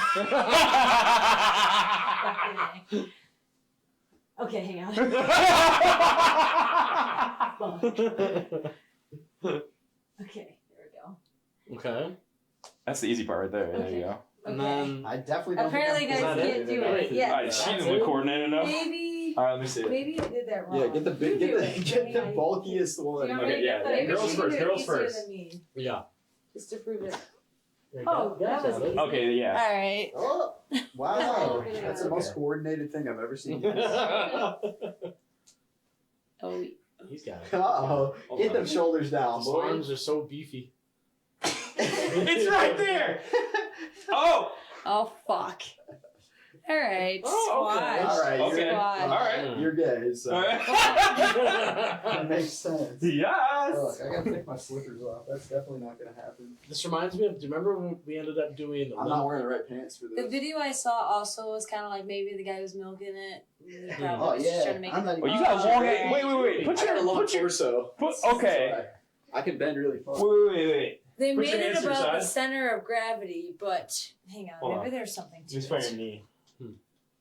Okay, hang on. Okay, there we go. Okay. That's the easy part right there. There you go. And Okay. then I definitely don't Apparently think guys that can't it? do Wait, it. Yeah. Alright, she didn't look coordinated enough. Maybe Alright, let me see it. maybe you did that wrong. Yeah, get the big, You do it. get the Hang on. bulkiest one. You want Okay, me to yeah, get that? yeah. Maybe Girls you can first, do it girls easier first. than me, yeah. just to prove it. Yeah, Oh, that was easy. Okay, yeah. All right. Oh, wow. Okay. That's the most coordinated thing I've ever seen. Oh, He's got it. Uh-oh. Get them shoulders down, His boy. arms are so beefy. It's right there. Oh. oh fuck. All right. Oh, okay. Squash. All right, Okay. Squash. All right. You're gay, so Alright. that makes sense. Yes. Look, I gotta take my slippers off. That's definitely not gonna happen. This reminds me of. Do you remember when we ended up doing? I'm not wearing the right pants for The this. video I saw also was kind of like maybe the guy was milking it. He probably Oh was just yeah, trying to make I'm it. not Oh, even. you got Oh, long. okay. Wait. I got a long Put your. torso. Okay. I can bend really far. Wait. They Put made your it hands to your about the side. center of gravity, but hang on, Hold maybe on. there's something to Just it. by your knee.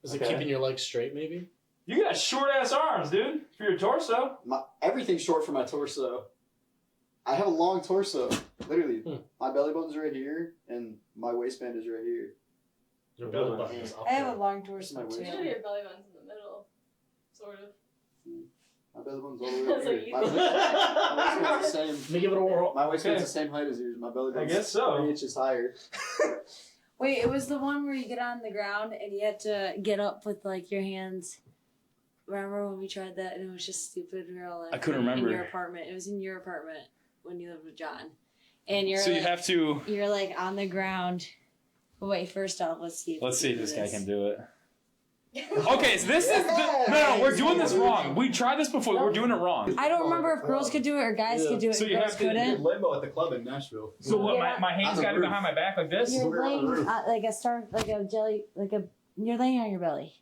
Is it Okay. keeping your legs straight? Maybe. You got short ass arms, dude. For your torso. Everything's short for my torso. I have a long torso. Literally, my belly button's right here, and my waistband is right here. Your belly button is up I have there. a long torso My waist. too. Usually your belly button's in the middle, sort of. My belly button's all the way up So here. you- My waistband's the same. Let me give it a whirl. My waistband's Okay. the same height as yours. My belly I button's guess so. 3 inches higher. Wait, it was the one where you get on the ground and you had to get up with like your hands. Remember when we tried that and it was just stupid? We were all like, I couldn't in remember. your apartment. It was in your apartment when you lived with John, and you're So you like, have to. you're like on the ground. But wait, first off, let's see. Let's see if we this can guy do can do it. Okay, so this is no, we're doing this wrong. We tried this before. We're doing it wrong. I don't remember if girls could do it or guys could do it. So and you girls have to- couldn't. limbo at the club in Nashville. So what? Yeah. My hands On the got to be roof. behind my back like this. You're We're on the laying roof. like a star, like a jelly, like a. You're laying on your belly.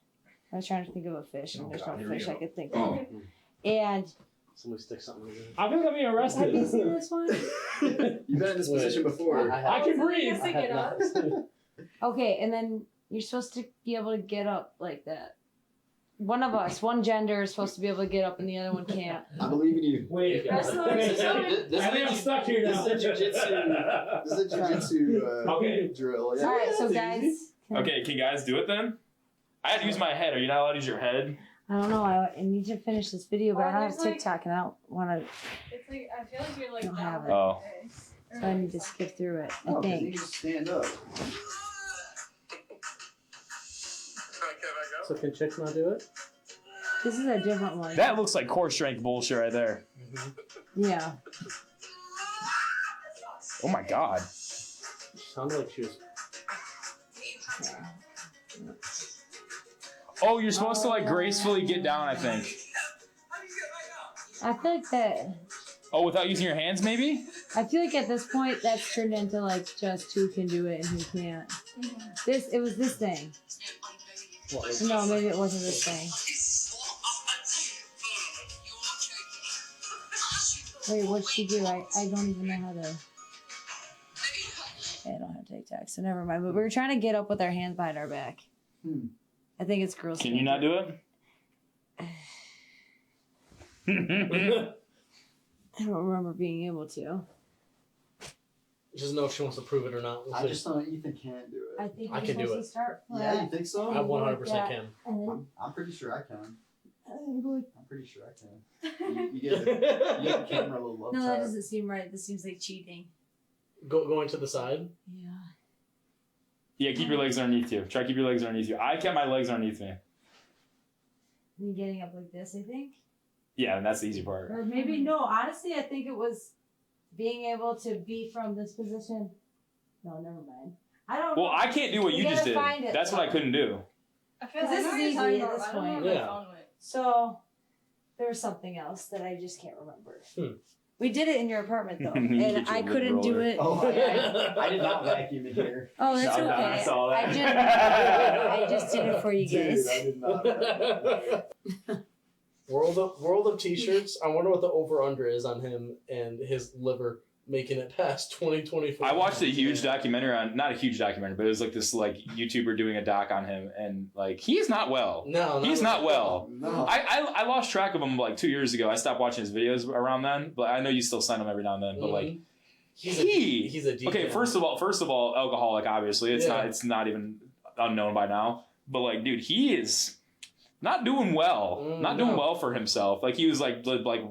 I was trying to think of a fish, and Oh, there's God, no here we fish go. I could think of. And Somebody stick something in there. I think I'm being have you arrested. seen this one? You've been in this position before. I can breathe. Stick it up. Okay, and then you're supposed to be able to get up like that. One of us, one gender, is supposed to be able to get up, and the other one can't. I believe in you. Wait, That's not what you're doing. I think I'm stuck here now. This is a jujitsu. This is a jujitsu Okay. drill. All Yeah. right, so that's easy. guys. can- Okay, can you guys do it then? I had to use my head. Are you not allowed to use your head? I don't know. I need to finish this video, but I don't have There's, like- TikTok, and I don't want to. It's like I feel like you're like Don't that have way. it. Oh. Or So I need like to that. skip through it. I Oh, 'cause you think. can stand up. So can chicks not do it? This is a different one. That looks like core strength bullshit right there. Yeah. Oh my god. Sounded like she was. Oh, you're supposed to like gracefully get down, I think. I feel like that. Oh, without using your hands, maybe? I feel like at this point that's turned into like just who can do it and who can't. It was this thing. What, No, maybe it wasn't this thing. Wait, what'd she do? I don't even know how to. I don't have TikTok, so never mind. But we were trying to get up with our hands behind our back. I think it's girls. Can you not do it? I don't remember being able to. Just know if she wants to prove it or not. I just know Ethan can't do it. I think I you're can do supposed to start. Yeah, you think so? I 100% can. And then, I'm pretty sure I can. no, I'm pretty sure I can. You get the camera a little that uptight. doesn't seem right. This seems like cheating. Going to the side. Yeah. Yeah, keep your legs underneath you. Try to keep your legs underneath you. I kept my legs underneath me. And getting up like this, I think. Yeah, and that's the easy part. Or maybe no. Honestly, I think it was being able to be from this position. No, never mind. I don't. Well, know. I can't do what We you just gotta did. find it, That's what I though. couldn't do. I feel 'Cause like this I know is what you're easy talking at about, this but I don't know point. where Yeah. my phone went. So there was something else that I just can't remember. Hmm. We did it in your apartment though, You and get your I lid couldn't do roller. it. Oh, I did not vacuum in here. Oh, that's Shout out, okay. I saw that. I just did it for you Dude, guys. I did not vacuum in here. World of T-shirts. I wonder what the over/under is on him and his liver making it past 2024. I watched a huge documentary on, not a huge documentary, but it was like this like YouTuber doing a doc on him, and like he's not well. No, He's not well. No. I lost track of him like 2 years ago. I stopped watching his videos around then, but I know you still send him every now and then. But like he's a decaf. okay, first of all, alcoholic. Obviously, it's not even unknown by now. But like, dude, he is not doing well. Not doing well for himself. Like he was like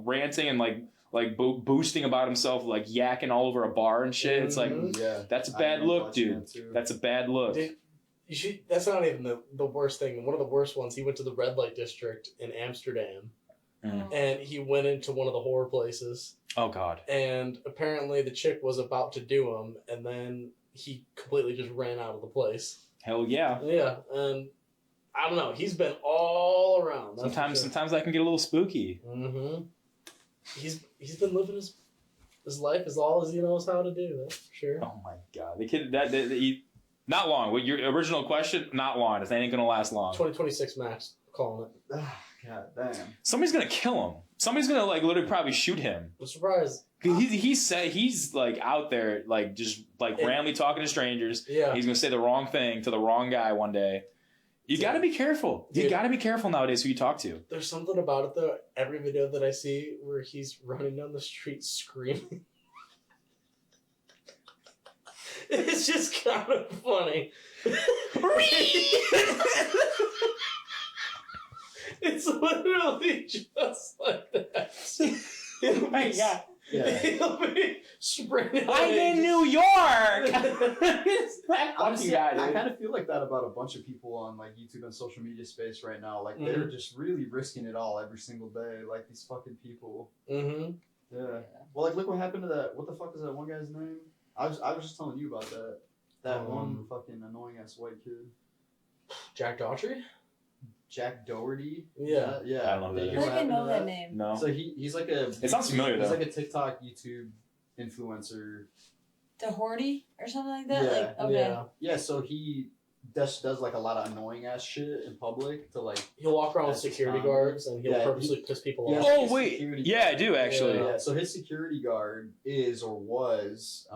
ranting and like boosting about himself, like yakking all over a bar and shit. It's like Yeah. that's a I bad remember look, watching dude. that too. That's a bad look. Dude, that's not even the worst thing. One of the worst ones, he went to the red light district in Amsterdam. Mm. And he went into one of the horror places. Oh God. And apparently the chick was about to do him, and then he completely just ran out of the place. Hell yeah. Yeah, and I don't know. He's been all around. That's Sometimes that can get a little spooky. Mm-hmm. He's been living his life as all as he knows how to do. That's for sure. Oh my God. The kid he not long. What your original question? Not long. This ain't gonna last long. 2026 max. Calling it. God damn. Somebody's gonna kill him. Somebody's gonna like literally probably shoot him. I'm surprised. He said he's like out there like just like randomly talking to strangers. Yeah. He's gonna say the wrong thing to the wrong guy one day. You gotta be careful. You gotta be careful nowadays who you talk to. There's something about it though. Every video that I see where he's running down the street screaming. It's just kind of funny. It's literally just like that. Oh my God. Yeah. He'll be sprinting. I'm in New York. Honestly, guy, I dude. kind of feel like that about a bunch of people on like YouTube and social media space right now. Like they're just really risking it all every single day. Like these fucking people. Mm-hmm. Yeah. Well, like look what happened to that. What the fuck is that one guy's name? I was just telling you about that. That one fucking annoying ass white kid. Jack Daughtry? Jack Doherty. Yeah. Yeah. I don't know who that I is. feel like I know that name. No. So he's like a. It sounds familiar, He's though. like a TikTok, YouTube influencer. Dahorty or something like that. Yeah. Like okay. Yeah. Yeah. So he does like a lot of annoying ass shit in public to like. He'll walk around with That's his security comment. guards and he'll Yeah, purposely piss people Yeah. off. Oh his wait, security yeah, I do actually. Yeah. Yeah, so his security guard is or was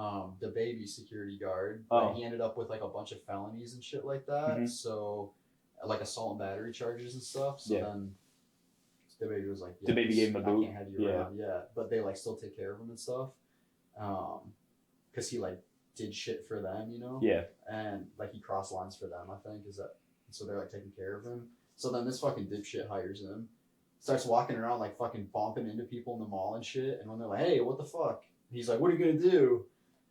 the baby security guard. But Oh. he ended up with like a bunch of felonies and shit like that. Mhm. So like assault and battery charges and stuff. So Yeah. then the baby was like, The baby gave him a I boot? can't have you Yeah. around. Yeah. But they like still take care of him and stuff. Because he like did shit for them, you know? Yeah. And like he crossed lines for them, I think, is that so they're like taking care of him. So then this fucking dipshit hires him, starts walking around like fucking bumping into people in the mall and shit. And when they're like, "Hey, what the fuck?" He's like, "What are you gonna do?"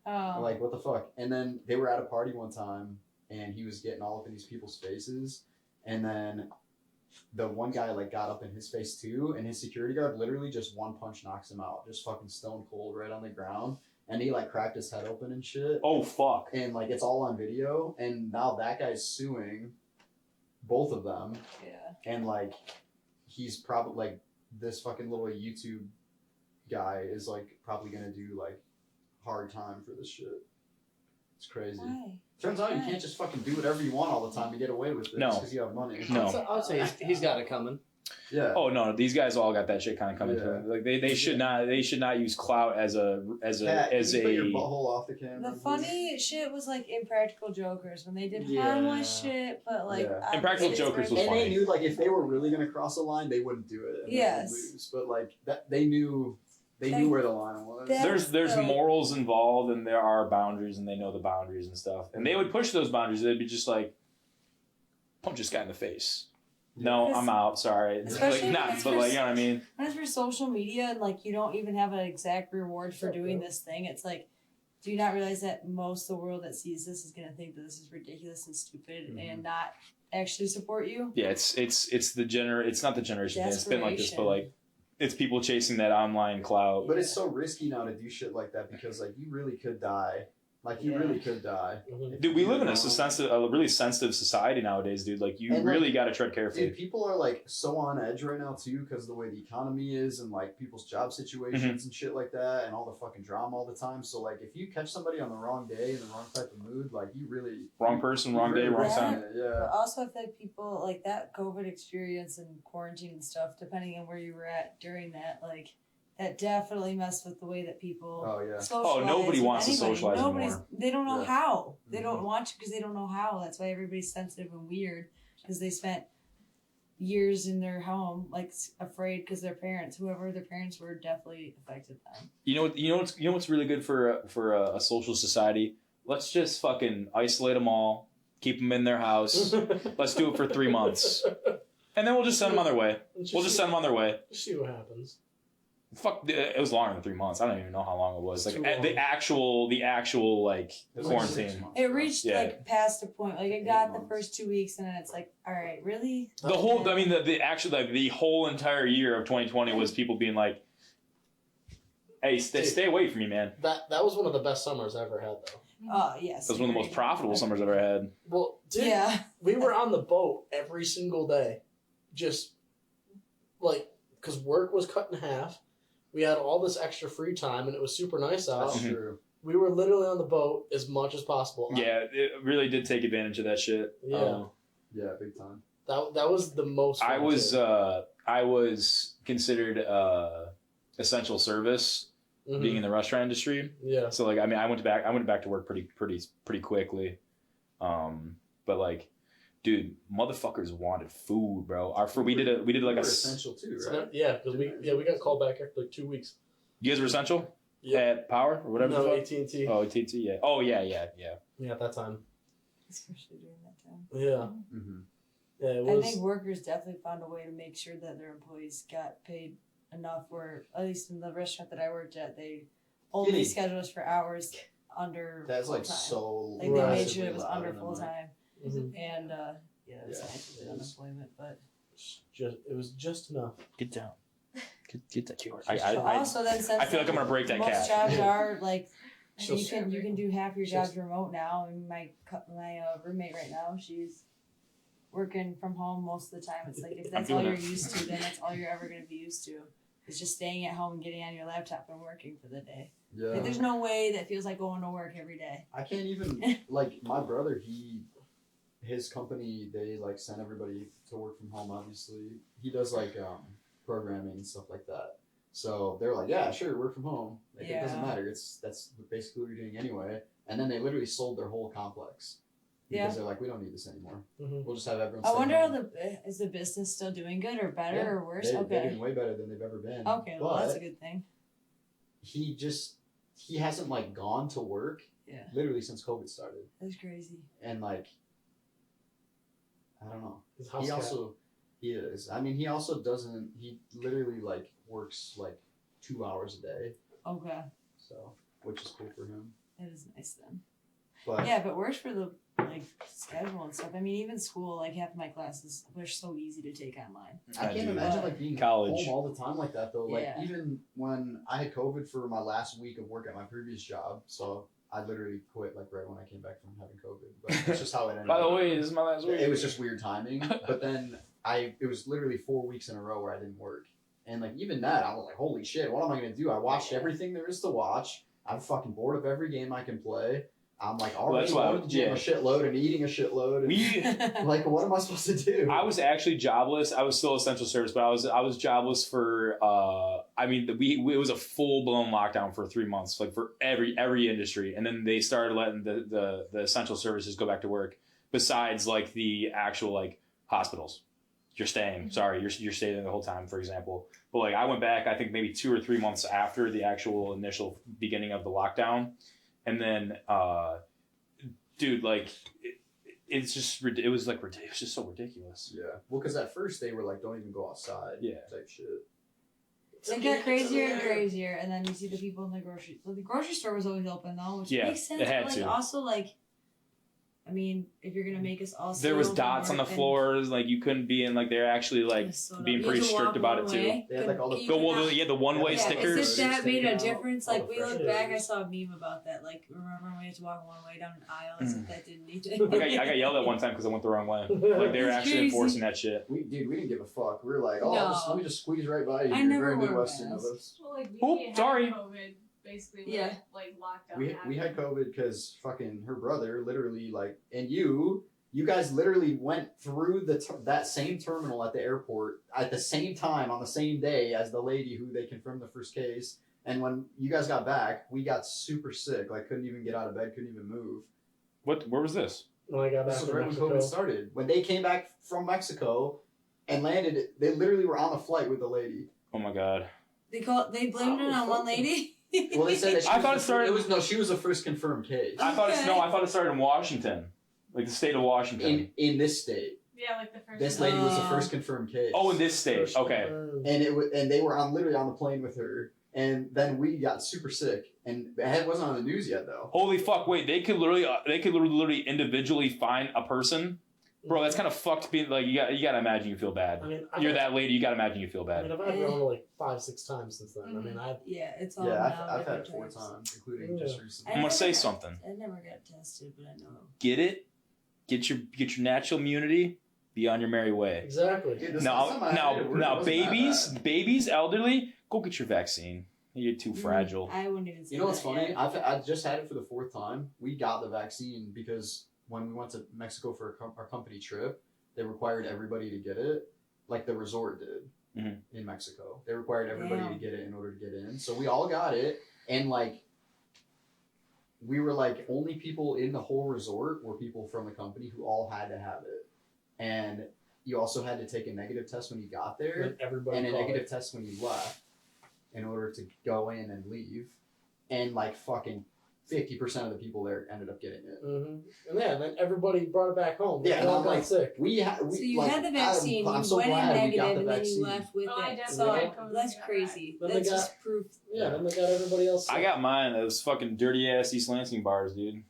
Oh. Like, what the fuck? And then they were at a party one time, and he was getting all up in these people's faces, and then the one guy like got up in his face too, and his security guard literally just one punch knocks him out, just fucking stone cold right on the ground. And he like cracked his head open and shit. Oh fuck. And like it's all on video, and now that guy's suing both of them, Yeah. and like he's probably like this fucking little YouTube guy is like probably gonna do like hard time for this shit. It's crazy. Why? Turns out you Why? can't just fucking do whatever you want all the time to get away with it No. because you have money. No. I'd say he's got it coming. Yeah. Oh no, these guys all got that shit kind of coming to Yeah. them. Like they should not use clout as a Pat, as can you put your a. butthole off the camera. The funny shit was like Impractical Jokers when they did Yeah. harmless shit, but like Yeah. Impractical it's Jokers very- was And funny. they knew like if they were really gonna cross a line, they wouldn't do it. And Yes. they would lose. But like that, they knew where the line was. That- There's So- morals involved and there are boundaries and they know the boundaries and stuff. And they would push those boundaries. They'd be just like, punch this guy in the face. No, Because- I'm out. Sorry. It's Especially like not, when it's but for- like you know what I mean. When it's for social media and like you don't even have an exact reward for doing this thing, it's like, do you not realize that most of the world that sees this is gonna think that this is ridiculous and stupid and not actually support you? Yeah, it's not the generation thing. It's been like this, but Desperation. like it's people chasing that online clout. But it's so risky now to do shit like that because like you really could die. Like you Yeah. really could die. Mhm. Dude, we live in a really sensitive society nowadays, dude. Like you And, like, really got to tread carefully. Dude, people are like so on edge right now too because of the way the economy is and like people's job situations and shit like that and all the fucking drama all the time. So like if you catch somebody on the wrong day in the wrong type of mood, like you really Wrong person, wrong day, really wrong Yeah. time. But Yeah. also, I feel like people like that COVID experience and quarantine and stuff, depending on where you were at during that, like that definitely messed with the way that people Oh yeah. socialize. nobody with wants to anybody. socialize Nobody's, anymore. They don't know Yeah. how. They Mhm. don't want to because they don't know how. That's why everybody's sensitive and weird because they spent years in their home, like afraid because their parents, whoever their parents were, definitely affected them. You know what's really good for a social society. Let's just fucking isolate them all, keep them in their house. Let's do it for 3 months, and then we'll just send them on their way. We'll just send them on their way. See what happens. Fuck, it was longer than 3 months. I don't even know how long it was. It's Like too long. the actual like It was like quarantine. 6 months, It right? reached Yeah. like past a point. Like it 8 got the months. first 2 weeks, and then it's like, all right, really? The whole, I mean, the actual, like the whole entire year of 2020 was people being like, "Hey, stay away from me, man." That was one of the best summers I ever had though. Oh yes. That was one of the most profitable summers I've ever had. Well, dude, Yeah. we were on the boat every single day, just like because work was cut in half. We had all this extra free time, and it was super nice out. That's Mhm. true. We were literally on the boat as much as possible. Yeah, it really did take advantage of that shit. Yeah. Yeah, big time. That was the most. I fun, was too. I was considered essential service Mhm. being in the restaurant industry. Yeah. So like I mean I went back to work pretty quickly. But like dude, motherfuckers wanted food, bro. We did like We a were essential too, So right? that- yeah, because we got called back after like 2 weeks. you guys were essential Yeah. at Power or whatever. No, the fuck? AT&T. Oh, AT&T, yeah. Oh, yeah. Yeah, at that time. Especially during that time. Yeah. Mm-hmm. Yeah, it I was. think workers definitely found a way to make sure that their employees got paid enough. Where at least in the restaurant that I worked at, they only Kitty. scheduled us for hours under That's like full-time. so. Like Right. they made sure it was loud under and I'm full like, time, Mhm. and yeah, it's Yeah, actually it is. unemployment. But It was just enough. Get down. Get that keyboard. also then since I feel like I'm gonna break that most cat. jobs are like She'll- you can do half your she'll- jobs remote now. And my roommate right now, she's working from home most of the time. It's like if that's all doing you're it. used to, then that's all you're ever going to be used to. It's just staying at home and getting on your laptop and working for the day. Yeah. Like, there's no way that feels like going to work every day. I can't even like my brother. His company they like send everybody to work from home. Obviously, he does like programming and stuff like that. So they're like, yeah, sure, work from home. Like it doesn't Yeah. matter. That's basically what you're doing anyway. And then they literally sold their whole complex because Yeah. they're like, we don't need this anymore. Mhm. We'll just have everyone. I stay wonder how home. is the business still doing good or better Yeah. or worse? They're Okay. doing way better than they've ever been. Okay, well but that's a good thing. he hasn't like gone to work Yeah, literally since COVID started, that's crazy. and like I don't know. His house He cat. also he is. I mean, he also doesn't. He literally like works like 2 hours a day, Okay, so which is cool for him. that is nice then. But Yeah, but worse for the like schedule and stuff. I mean, even school, like half my classes were so easy to take online. I can't do. imagine like being College. home all the time like that though. Like Yeah. even when I had COVID for my last week of work at my previous job, so I literally quit like right when I came back from having COVID. But that's just how it ended. By the up. way, this is my last week. It was just weird timing. But then it was literally 4 weeks in a row where I didn't work. And like even that, I was like, holy shit, what am I gonna do? I watched everything there is to watch. I'm fucking bored of every game I can play. I'm like Well, already that's why- going to the gym a shitload and eating a shitload. And We like, what am I supposed to do? I was actually jobless. I was still essential service, but I was jobless for it was a full blown lockdown for 3 months, like for every industry, and then they started letting the essential services go back to work. Besides, like the actual like hospitals, you're staying staying there the whole time, for example. But like I went back, I think maybe 2 or 3 months after the actual initial beginning of the lockdown, and then dude, like. It was just so ridiculous. Yeah. Well, because at first they were like, don't even go outside. Yeah. Type shit. It got crazier and crazier, and then you see the people in the grocery. Well, the grocery store was always open though, which Yeah, makes sense. it had but like to. also like, I mean, if you're gonna make us all There was dots on the floors, like you couldn't be in. Like they're actually like being pretty strict about it too. They had like all the The one-way yeah, stickers. Is it that made a Sticking out, difference? all Like the we look fresh back, I areas. saw a meme about that. Like remember when we had to walk one way down an aisle as if that didn't need to. I got yelled at one time because I went the wrong way. Like they were It's actually crazy. enforcing that shit. We didn't give a fuck. We were like, oh, No. let me just squeeze right by you. I You're never very wore Midwestern of masks. us. Well, like we Oh, had sorry. COVID basically when Yeah. like lockdown. We had happened. COVID because fucking her brother literally like, and you guys literally went through that same terminal at the airport at the same time on the same day as the lady who they confirmed the first case. And when you guys got back, we got super sick. Like couldn't even get out of bed, couldn't even move. Where was this? When I got back This was from right when Mexico. COVID started. When they came back from Mexico and landed, they literally were on the flight with the lady. Oh my god. They blamed it on one lady. Well, they said that I thought it started- she was the first confirmed case I thought Okay. I thought it started in Washington, like the state of Washington. in this state. Yeah, like the first. This lady was the Oh. first confirmed case. Oh, in this state. Okay. And they were literally on the plane with her, and then we got super sick, and it wasn't on the news yet though. Holy fuck! Wait, they could literally individually find a person. Bro, that's kind of fucked. Being like you gotta imagine you feel bad. I mean, You're that lady. You gotta imagine you feel I mean, bad. I've had Rona like 5-6 times since then. I mean, Yeah, it's all Yeah, now. I've had it different 4 types. times, including Yeah. just recently. I'm gonna say something. I never got tested, but I know. Get it. Get your natural immunity. Be on your merry way. exactly. Dude, this Now, last time I had it, it wasn't that bad. babies, elderly, go get your vaccine. You're too fragile. I wouldn't even say You know what's that funny? yet. I just had it for the 4th time. We got the vaccine because when we went to Mexico for our company trip, they required everybody to get it, like the resort did Mhm. in Mexico. They required everybody Damn. to get it in order to get in. So we all got it, and like we were like only people in the whole resort were people from the company who all had to have it, and you also had to take a negative test when you got there. Like everybody And a called negative it. test when you left in order to go in and leave. And like fucking 50% of the people there ended up getting it. And yeah, then everybody brought it back home. Yeah, They and all I'm got like, sick. we So you had the vaccine, I'm you so went in glad we got negative, the and then vaccine. you left with Oh, I it. definitely So had COVID that's when I got crazy. Then they That's got- just proof. Yeah, then they got everybody else sick. I got mine. It was fucking dirty ass East Lansing bars, dude.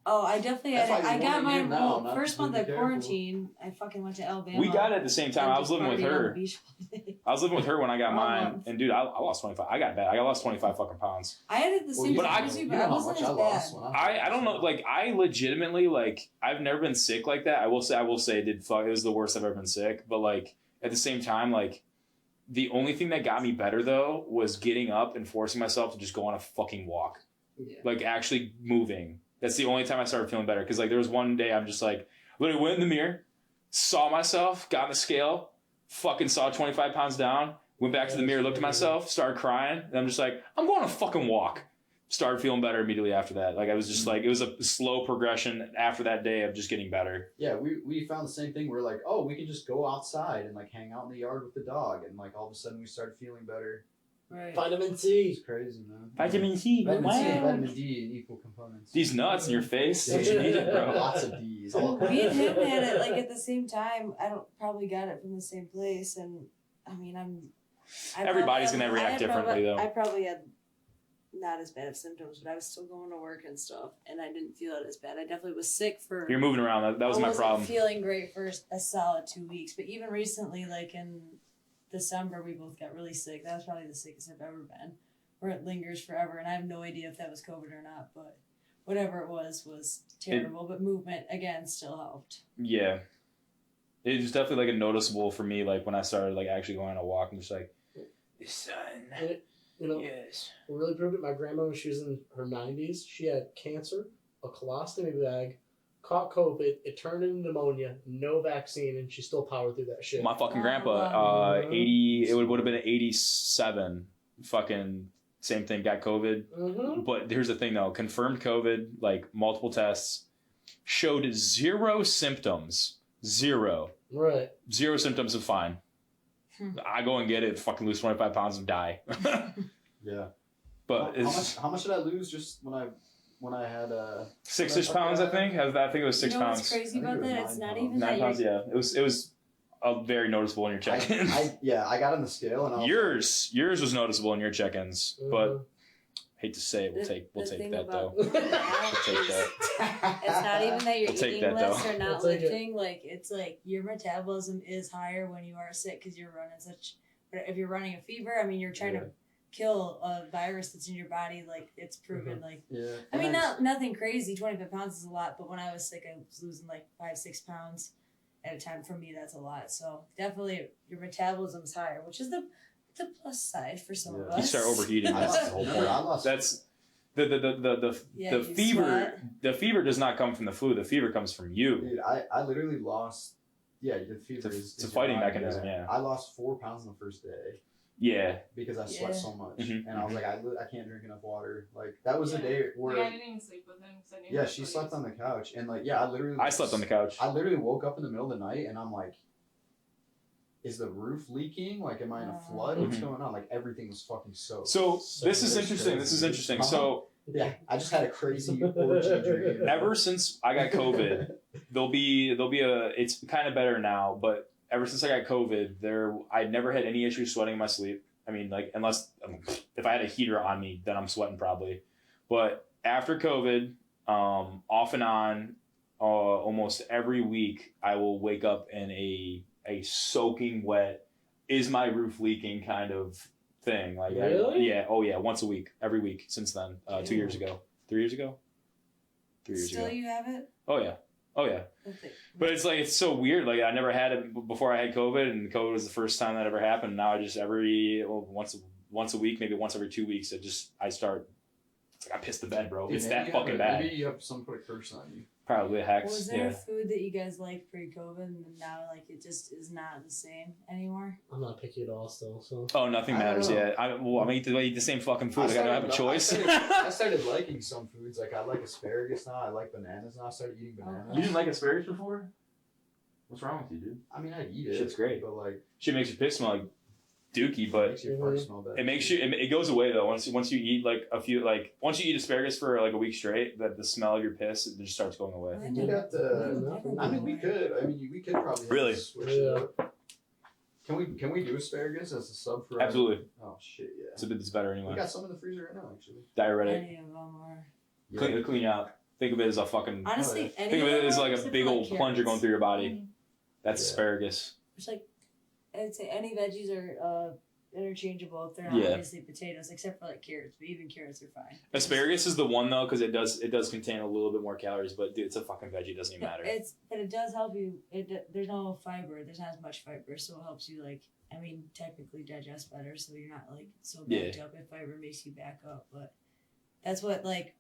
Oh, I definitely That's had it. why I you're got warning you mine now, well, not first to month be of careful. quarantine. I fucking went to Alabama. We got it at the same time. and I was just living with partied on the her. beach. I was living with her when I got One mine, month. and dude, I lost 25. I got bad. I lost 25 fucking pounds. I had it the Well, same you But time I- as you, you but know I how wasn't much as I lost bad. when I don't know. Like I legitimately like I've never been sick like that. I will say it did fuck. It was the worst I've ever been sick. But like at the same time, like the only thing that got me better though was getting up and forcing myself to just go on a fucking walk. Yeah. Like actually moving. That's the only time I started feeling better. Because like there was one day I'm just like literally went in the mirror, saw myself, got on the scale, fucking saw 25 pounds down, went back to the mirror, looked at myself, started crying, and I'm just like, I'm going on a fucking walk. Started feeling better immediately after that. Like I was just like, it was a slow progression after that day of just getting better. Yeah, we found the same thing. We're like, oh, we can just go outside and like hang out in the yard with the dog. And like all of a sudden we started feeling better. Right. Vitamin C. It's crazy, man. Vitamin C. Vitamin C and Wow. vitamin D in equal components. These nuts in your face. Yeah. You need it, bro. Lots of D's. Well, me and him had it like at the same time. I don't probably got it from the same place, and I mean, Everybody's gonna react differently, though. I probably had not as bad of symptoms, but I was still going to work and stuff, and I didn't feel it as bad. I definitely was sick for. You're moving around. That was I my wasn't problem. feeling great for a solid 2 weeks, but even recently, like in December, we both got really sick. That was probably the sickest I've ever been, where it lingers forever, and I have no idea if that was COVID or not, but whatever it was terrible. But movement again still helped. Yeah. It was definitely like a noticeable for me, like when I started like actually going on a walk and just like, the sun. And you know, Yes. what really proved it, my grandma, when she was in her 90s, she had cancer, a colostomy bag, caught COVID, it turned into pneumonia, no vaccine, and she still powered through that shit. My fucking grandpa, wow. 80, it would have been an 87. Fucking same thing, got COVID. Mm-hmm. But here's the thing though, confirmed COVID, like multiple tests, showed zero symptoms. Zero Right. symptoms of fine. I go and get it, fucking lose 25 pounds and die. Yeah. But how much did I lose just when I had 6-ish pounds, I think. I think it was 6 You know what's pounds. crazy I think about it was that? It's 9 not pounds. even 9 that pounds, you're, yeah. It was very noticeable in your check-ins. I got on the scale and I was Yours was noticeable in your check-ins, but hate to say it, we'll take thing that about though. that We'll take that. it's not even that you're We'll take eating that, less though. or not We'll take it. lifting. Like it's like your metabolism is higher when you are sick because you're running such. But if you're running a fever, I mean, you're trying to kill a virus that's in your body. Like it's proven. Like Yeah. I mean, nothing crazy. 25 pounds is a lot, but when I was sick, I was losing like 5-6 pounds at a time. For me, that's a lot. So definitely, your metabolism's higher, which is the plus side for some of us. You start overheating. That's the whole point. That's the Yeah, you fever. sweat. The fever does not come from the flu. The fever comes from you. Dude, I literally lost. Yeah, the fever It's a fighting your body, mechanism, yeah. I lost 4 pounds in the first day Yeah. because I sweat so much, Mhm. and I was like, I can't drink enough water. Like that was the day Like, where I didn't even sleep with him. 'Cause I knew yeah, how she sweaty slept he on was. the couch, and like I literally I slept on the couch. I literally woke up in the middle of the night, and I'm like, is the roof leaking? Like, am I in a flood? What's Mhm. going on? Like everything was fucking soaked. So this is that's interesting. This is crazy. interesting. Uh-huh. So Yeah, I just had a crazy orgy dream. ever since I got COVID, there'll be a. It's kind of better now, but ever since I got COVID, I never had any issues sweating in my sleep. I mean, like unless if I had a heater on me, then I'm sweating probably. But after COVID, off and on, almost every week, I will wake up in a soaking wet. Is my roof leaking kind of thing? Like Really? yeah, oh yeah, once a week, every week since then. 2 years ago, 3 years ago, 3 years Still, ago. you have it. Oh yeah. Okay. But it's like it's so weird. Like I never had it before I had COVID, and COVID was the first time that ever happened. Now I just once a week, maybe once every 2 weeks, I start. It's like I pissed the bed, bro. Dude, it's maybe that you have fucking bad. Maybe you have some put a curse on you. Probably a hex. Was there Yeah. food that you guys liked pre-COVID and now like it just is not the same anymore? I'm not picky at all still, so. Oh, nothing I don't matters. know. Yeah. I'm gonna eat the same fucking food. I don't have a choice. I started liking some foods. Like I like asparagus now. I like bananas now. I started eating bananas. You didn't like asparagus before? What's wrong with you, dude? I mean, I'd eat it. Shit's great. But like, Shit makes your piss smell like dookie, it but makes your fart smell better. it makes you. It goes away though once you eat like a few once you eat asparagus for like a week straight, that the smell of your piss it just starts going away. I We never- got the. I mean, we could. I mean, we could probably. Really? Switch it up. Can we do asparagus as a sub for? Absolutely, Oh shit! Yeah. it's better We anyway. got some in the freezer right now, actually. Diuretic. Any of them are. Clean you out. Think of it as a fucking. Honestly, any Think of it them as are like a except big for, old plunger going through your body. Mhm. That's Yeah. asparagus. It's like I'd say any veggies are interchangeable if they're not Yeah. obviously potatoes, except for like carrots. But even carrots are fine. Asparagus is the one though, because it does contain a little bit more calories, but dude, it's a fucking veggie. It doesn't even matter. But it does help you. There's no fiber. There's not as much fiber, so it helps you like. I mean, technically digest better, so you're not like so backed up. If fiber makes you back up, but that's what like.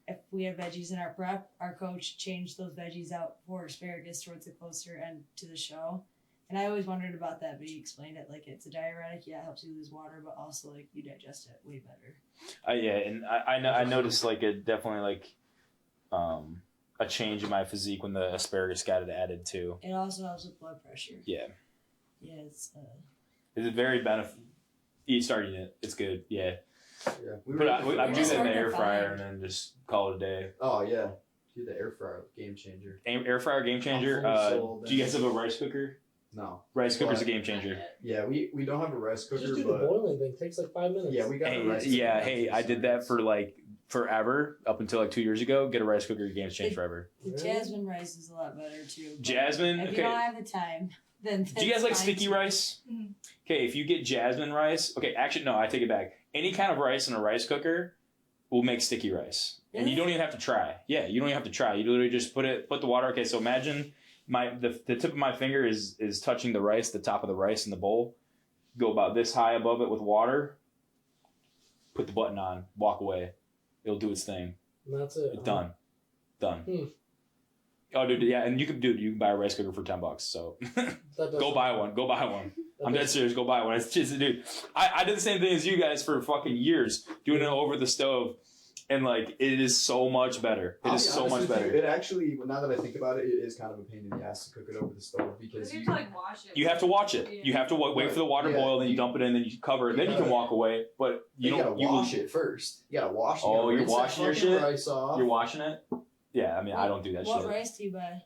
If we have veggies in our prep, our coach changed those veggies out for asparagus towards the closer end to the show. And I always wondered about that, but he explained it like it's a diuretic. Yeah, it helps you lose water, but also like you digest it way better. I noticed like it definitely like a change in my physique when the asparagus got it added too. It also helps with blood pressure. Yeah, Yeah, it's it's very You start eating it. It's good. Yeah, Yeah. but I do that in just the hard to air fryer find. and then just call it a day. Oh yeah. Dude, the air fryer game changer. Air fryer game changer. I'm fully sold, Do you guys have a rice cooker? No. Rice cooker's a game changer. Yeah, we don't have a rice cooker, Just do the but boiling thing. Takes like 5 minutes. yeah, we got a rice cooker. Hey, I did that for like forever up until like 2 years ago. Get a rice cooker, game's changed forever. the Really? jasmine rice is a lot better too. but Jasmine. If you Okay. don't have the time, then Do you guys like sticky rice? Mhm. Okay, if you get jasmine rice, okay, actually no, I take it back. Any kind of rice in a rice cooker will make sticky rice, and you Really? don't even have to try. Yeah, you don't even have to try. You literally just put the water. Okay, so imagine the tip of my finger is touching the rice, the top of the rice in the bowl. Go about this high above it with water. Put the button on. Walk away. It'll do its thing. And that's it. It's done. Done. Oh, dude, yeah, and you can buy a rice cooker for $10. So go buy one. Go buy one. I'm dead serious. Go buy one. It's just, dude. I did the same thing as you guys for fucking years, doing it over the stove, and like it is so much better. It is so much better. It actually, now that I think about it, it is kind of a pain in the ass to cook it over the stove because You have to like wash it. You have to watch it. Yeah. You have to wait for the water to boil, then you dump it in, then you cover it, then you can walk away. But you gotta don't. wash it first. You gotta wash it. Oh, you're rinse that washing your fucking shit? rice off. You're washing it. Yeah, I mean, I don't do that What shit. rice do you buy?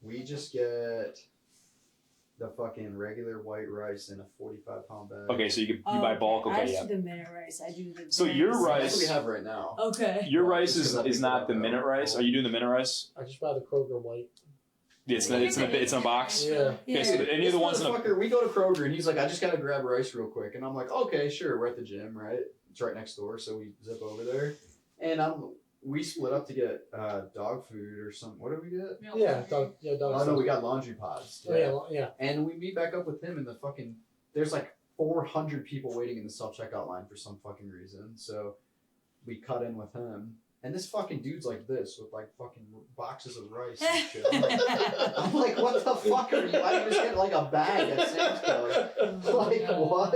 We just get the fucking regular white rice in a 45-pound bag. Okay, so you buy bulk. I Okay, just yeah. do the minute rice. I do the. So minute your That's rice- what we have right now. Okay. Your Well, rice just 'cause I is picked not it the up, minute though. rice. Are you doing the minute rice? I just buy the Kroger white. It's in a box. Yeah. Okay, so any of the ones in the motherfucker, we go to Kroger and he's like, I just gotta grab rice real quick, and I'm like, okay, sure. We're at the gym, right? It's right next door, so we zip over there, and we split up to get dog food or something. What did we get? Dog. Oh no, we got laundry pods. Oh, yeah. And we meet back up with him in the fucking. There's like 400 people waiting in the self checkout line for some fucking reason. So we cut in with him, and this fucking dude's like this with like fucking boxes of rice and shit. I'm like, what the fuck are you? Why don't you just get like a bag at Sam's Club? Like what?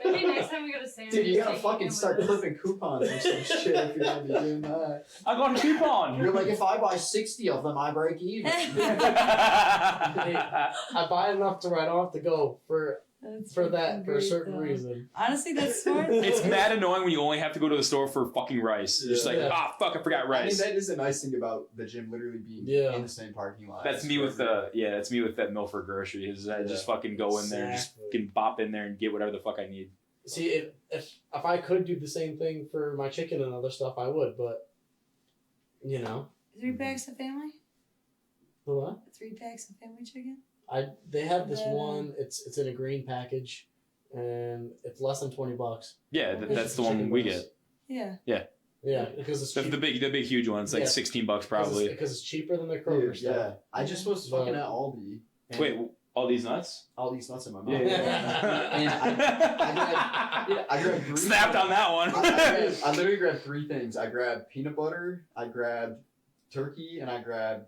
Maybe next time we go to Sam's. Dude, you gotta take fucking him start with us. clipping coupons or some shit if you're gonna be doing that. I got a coupon. You're like, if I buy 60 of them, I break even. I buy enough to write off to go for That's a freaking certain great, though. reason. Honestly, that's smart. It's mad annoying when you only have to go to the store for fucking rice. You're just like, Yeah. fuck, I forgot I mean, rice. that is the nice thing about the gym literally being Yeah. in the same parking lot. That's me with that's me with that Milford grocery. Is I just fucking go in there, and just Exactly. fucking bop in there and get whatever the fuck I need. See, if I could do the same thing for my chicken and other stuff, I would. But 3 packs of family. the what? 3 packs of family chicken. They have this Yeah. one. It's in a green package, and it's less than $20. Yeah, that's the one Chicken we wings. get. Yeah. Yeah, because it's The cheap. big huge one. It's like Yeah. $16 probably. Because it's cheaper than the Kroger Dude, stuff. yeah. I just was But- fucking at Aldi. and Wait, all these nuts? all these nuts in my mouth. Yeah. And I grabbed three. Snapped on that one. I literally grabbed 3 things. I grabbed peanut butter, I grabbed turkey, and I grabbed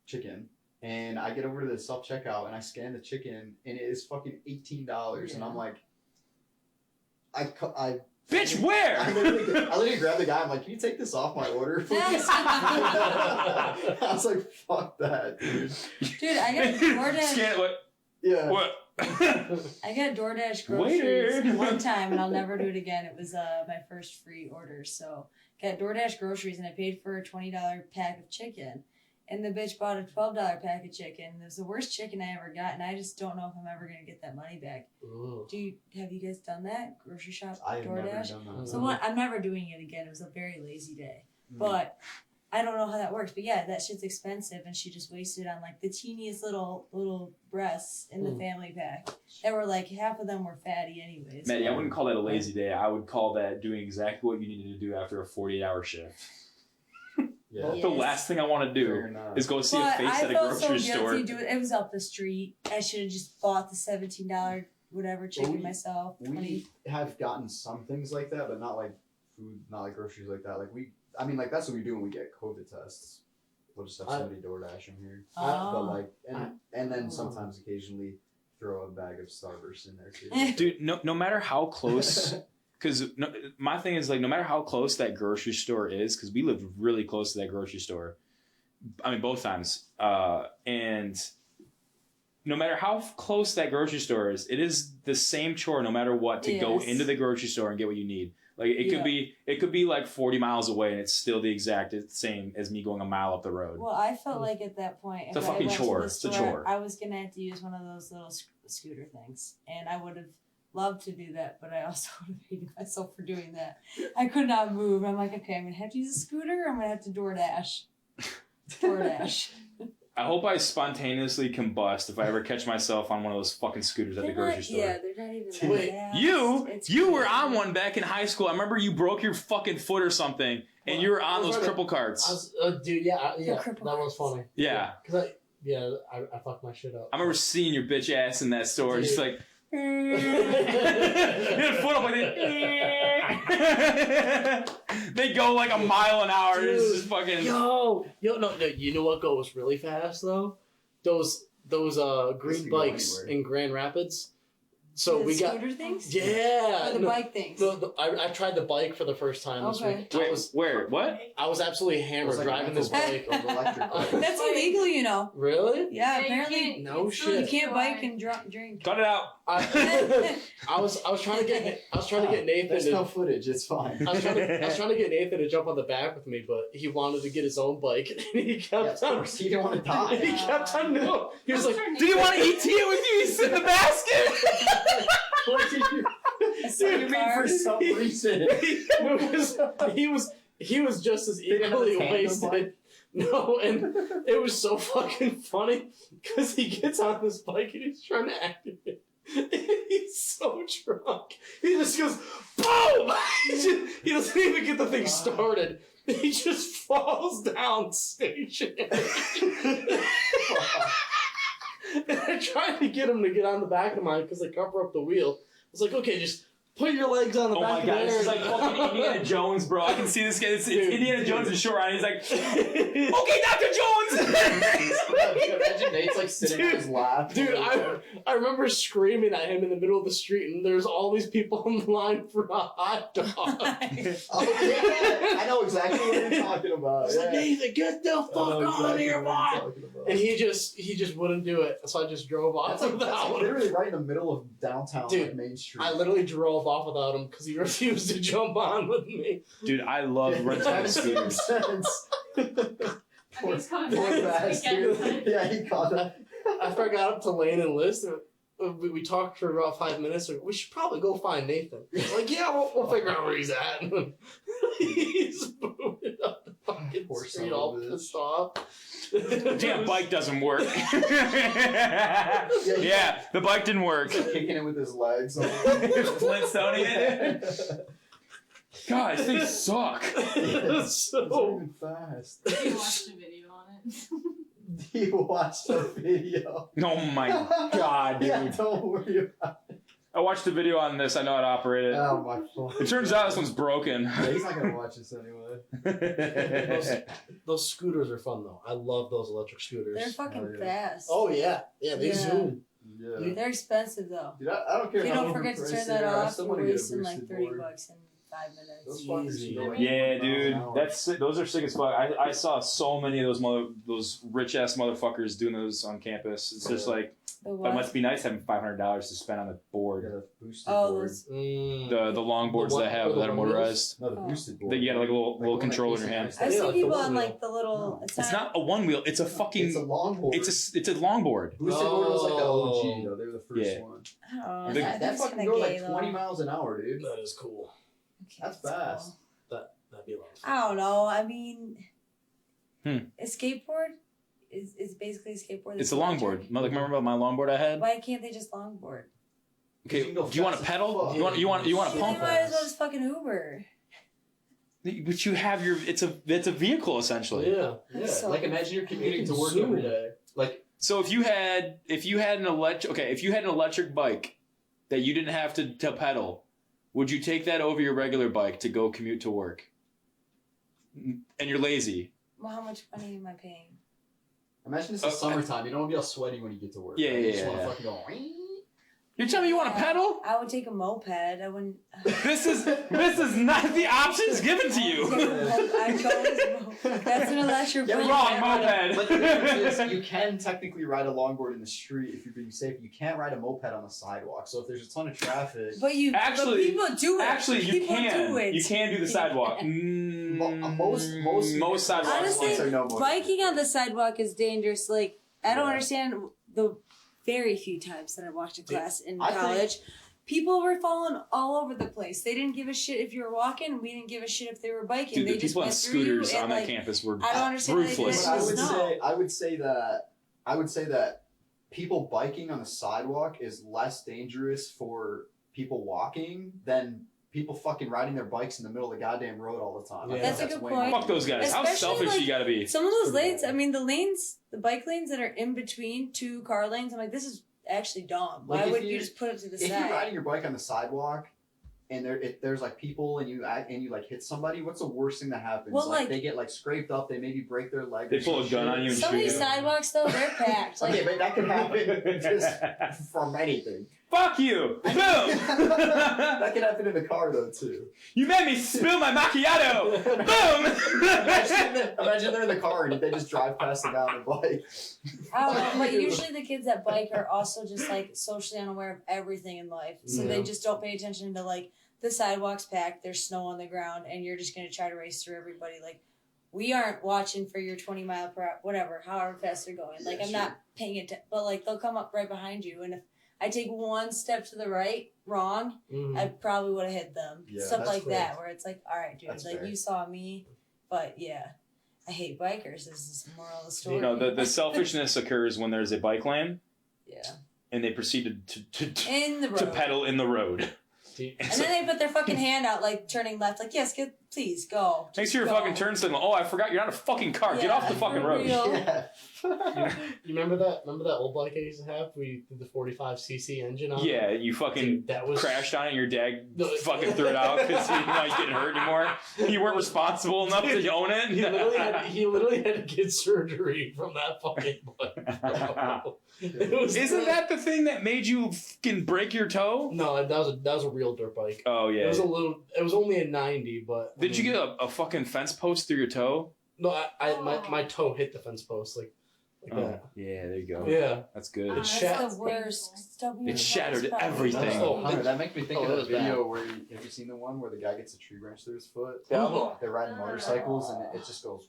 chicken. And I get over to the self checkout and I scan the chicken, and it is fucking $18. And I'm like, Bitch, where? I literally grabbed the guy. I'm like, can you take this off my order, please? I was like, fuck that, dude. Dude, I got DoorDash. Scan what? Yeah. What? I got DoorDash groceries Waiter. one time, and I'll never do it again. It was my first free order. So, got DoorDash groceries, and I paid for a $20 pack of chicken. And the bitch bought a $12 pack of chicken. It was the worst chicken I ever got, and I just don't know if I'm ever gonna get that money back. Ooh. Have you guys done that? Grocery shop I have never DoorDash? done that. So what? I'm never doing it again. It was a very lazy day. Mm. But I don't know how that works. But yeah, that shit's expensive, and she just wasted on like the teeniest little breasts in the family pack. That were like half of them were fatty anyways. Maddie, I wouldn't call that a lazy day. I would call that doing exactly what you needed to do after a 48-hour shift. Yeah. Yeah. The last thing I want to Fair do enough. is go see a But face I at a felt so grocery guilty store. doing it. Was up the street. I should have just bought the $17 whatever chicken we- myself. 20. We have gotten some things like that, but not like food, not like groceries like that. Like that's what we do when we get COVID tests. We'll just have somebody DoorDash in here. But Oh. like, and then sometimes occasionally throw a bag of Starburst in there too. Dude, no matter how close, because my thing is like, no matter how close that grocery store is, because we lived really close to that grocery store. I mean, both times. And no matter how close that grocery store is, it is the same chore no matter what to go Yes. into the grocery store and get what you need. Like it could be like 40 miles away and it's still the exact same as me going a mile up the road. Well, I felt like at that point, It's a if fucking I went chore. To the It's a store, chore. I was gonna have to use one of those little scooter things, and I would have loved to do that, but I also would have hated myself for doing that. I could not move. I'm like, okay, I'm gonna have to use a scooter. Or I'm gonna have to DoorDash. DoorDash. I hope I spontaneously combust if I ever catch myself on one of those fucking scooters at the grocery store. Yeah, they're not even that Wait, fast. You were crazy. on one back in high school. I remember you broke your fucking foot or something, and you were on those cripple carts. Dude, yeah, The that cripple was carts. funny. Yeah. Because I fucked my shit up. I remember seeing your bitch ass in that store, just like. Dude. you had a foot up like that. They go like a mile an hour. Dude, It's just fucking. no. You know what goes really fast though? Those green can go bikes anywhere. in Grand Rapids. So The we got scooter things? yeah. Or the no, bike things? I tried the bike for the first time this Okay. week. Wait, where? What? I was absolutely It hammered was like driving this mental bike. of electric bike. That's illegal, you know. Really? Yeah, you apparently can't- No it's shit. you can't so bike hard. and drink. Cut it out. I was trying to get Nathan There's to no footage. It's fine. I was trying to get Nathan to jump on the back with me, but he wanted to get his own bike, and he Yeah, kept of on. course. He didn't want to die. He kept on no. He was like, Do you want to ET it with you? You sit in the basket. What did you? What do you mean for some reason? no, 'cause he was just as didn't have a equally tandem wasted. bike? No, and it was so fucking funny because he gets on this bike and he's trying to activate. He's so drunk. He just goes boom. He doesn't even get the thing started. He just falls down stationary. And I tried to get him to get on the back of mine because I cover up the wheel. I was like, okay, just put your legs on the Oh back my of god, there. this is like fucking Indiana Jones, bro. I can see this guy. It's Indiana Jones in short round. He's like, okay, Dr. Jones. Imagine Nate's like sitting on his lap. Dude, I remember screaming at him in the middle of the street, and there's all these people in line for a hot dog. I Oh yeah, I know exactly what you're talking about. was like, Yeah. Nathan, get the I fuck know out of exactly here, what boy! you're talking about. And he just wouldn't do it, so I just drove off That's like without him. literally right in the middle of downtown, Dude, like Main Street. I literally drove off without him because he refused to jump on with me. Dude, I love renting That makes scooters. sense. I think he's coming Poor back this weekend. bastard. Yeah, he caught that. After I got up to Lane and Liz, we talked for about 5 minutes. We should probably go find Nathan. He's like, yeah, we'll figure out where he's at. He's moving up the fucking Poor street son of all a bitch. pissed off. Damn, bike doesn't work. Yeah, the bike didn't work. Kicking it with his legs. Flintstoning it. God, these things suck. It's not So, even fast. You watched a video on it. You watched the video. Oh my god, dude. Yeah, don't worry about it. I watched the video on this. I know how to operate it. Oh my fucking. It turns out this one's broken. Yeah, he's not gonna watch this anyway. those scooters are fun though. I love those electric scooters. They're fucking Oh, yeah. fast. Oh yeah, they Yeah. zoom. Yeah. They're expensive though. Dude, I don't care If you how don't forget to overpriced turn they that are, I off, still you're wanna get a wasting like boosted $30 board. in 5 minutes. Those fuckers Easy. can go like Yeah, 20 dude, miles an hour. that's those are sick as fuck. I saw so many of those rich ass motherfuckers doing those on campus. It's just Yeah. like The it what? must be nice having $500 to spend on a Yeah, board. the boosted Oh, board. those. The longboards The one- that have or the that are one wheels? motorized. No, the Oh. boosted board. That you got like a little one that controller in your Casey hand. Neistat I've Yeah, seen like the people one on wheel. like the little. No. It's not a one wheel. It's a fucking. It's a longboard. It's a longboard. Boosted board was like the Oh. OG though. They were the first Yeah. one. I don't know. The- I think That it's fucking kinda go gay, like 20 though. miles an hour, dude. That is cool. Okay, That's cool. fast. That'd be a lot of fun. I don't know. I mean, Hmm. a skateboard is basically a skateboard. It's that's a longboard. electric. Like remember my longboard I had? Why can't they just longboard? Okay. You can go Do you want a fast as pedal? fuck. You want a You pump? might as well just fucking Uber. But you have your. It's a vehicle essentially. Yeah. Yeah, So- like imagine you're commuting You to can work zoom. every day. Like, So if you had an electric bike that you didn't have to pedal, would you take that over your regular bike to go commute to work? And you're lazy. Well, how much money am I paying? imagine it's the summertime. You don't want to be all sweaty when you get to work. Yeah, right? yeah, You just yeah, want to yeah. fucking go. "Wee." You're telling me you want to pedal? I would take a moped. I wouldn't. This is not the options given to you. I chose moped. That's an electric Yeah, You're bike. wrong, moped. But the difference is, you can technically ride a longboard in the street if you're being safe. You can't ride a moped on the sidewalk. So if there's a ton of traffic, But Actually- people do it. Actually, you people can. do it. You can do the sidewalk. Most sidewalks. Honestly, are no motor biking vehicles. on the sidewalk is dangerous. Like I don't Yeah. understand the very few times that I walked a class in I think- college. People were falling all over the place. They didn't give a shit if you were walking. We didn't give a shit if they were biking. Dude, they the just people on went through you scooters and, on like, that campus were I don't understand how they did it. ruthless. But It's I would say that people biking on the sidewalk is less dangerous for people walking than people fucking riding their bikes in the middle of the goddamn road all the time. I Yeah. think That's a good way point. more Fuck those guys. How Especially, selfish like, you gotta be. some of those Pretty lanes. bad. I mean, the bike lanes that are in between two car lanes. I'm like, this is actually dumb. Like, Why if would you you- just put it to the If side? you're riding your bike on the sidewalk and if there's like people and you like hit somebody, what's the worst thing that happens? Well, like they get like scraped up, they maybe break their leg. They or pull a some gun shit. on you and Some of these shoot. sidewalks though, they're packed. Like, Okay, but that could happen just from anything. Fuck you! Boom! That could happen in a car though too. You made me spill my macchiato! Boom! Imagine they're in the car and they just drive past the guy on the bike. I don't know, but usually the kids that bike are also just like socially unaware of everything in life. So they just don't pay attention to like the sidewalks packed, there's snow on the ground, and you're just gonna try to race through everybody. Like, we aren't watching for your 20 mile per hour, whatever, however fast they're going. Like, Yeah, I'm sure. not paying attention, but like they'll come up right behind you, and if I take one step to the right, wrong, I probably would have hit them. Yeah, Stuff that's like fair. that, where it's like, all right, dude, That's like fair. you saw me, but yeah. I hate bikers. This is the moral of the story. You know, the selfishness occurs when there's a bike lane yeah. and they proceed to In the road. to pedal in the road. And then they put their fucking hand out, like turning left, like, yes, please go. Thanks for your Go. fucking turn signal. Oh, I forgot you're not a fucking car. Get Yeah, off the fucking for road. real. Yeah. You remember that? Remember that old bike I used to have? We did the 45cc engine on. Yeah, you fucking Dude, that was crashed on it and your dad No, fucking threw it out because you're not getting hurt anymore. You weren't responsible enough to own it. He literally had to get surgery from that fucking bike. Isn't that the thing that made you fucking break your toe? No, that was a real dirt bike. Oh, It yeah. was it was only a 90, but Did you get a fucking fence post through your toe? No, my toe hit the fence post like Oh, that. yeah, there you go. Yeah. That's good. It That's shat- the worst. Stubbing It your shattered toes, probably. everything. Hunter, that makes me think Oh, of that the was bad. video where have you seen the one where the guy gets a tree branch through his foot? Yeah. They're riding motorcycles and it just goes,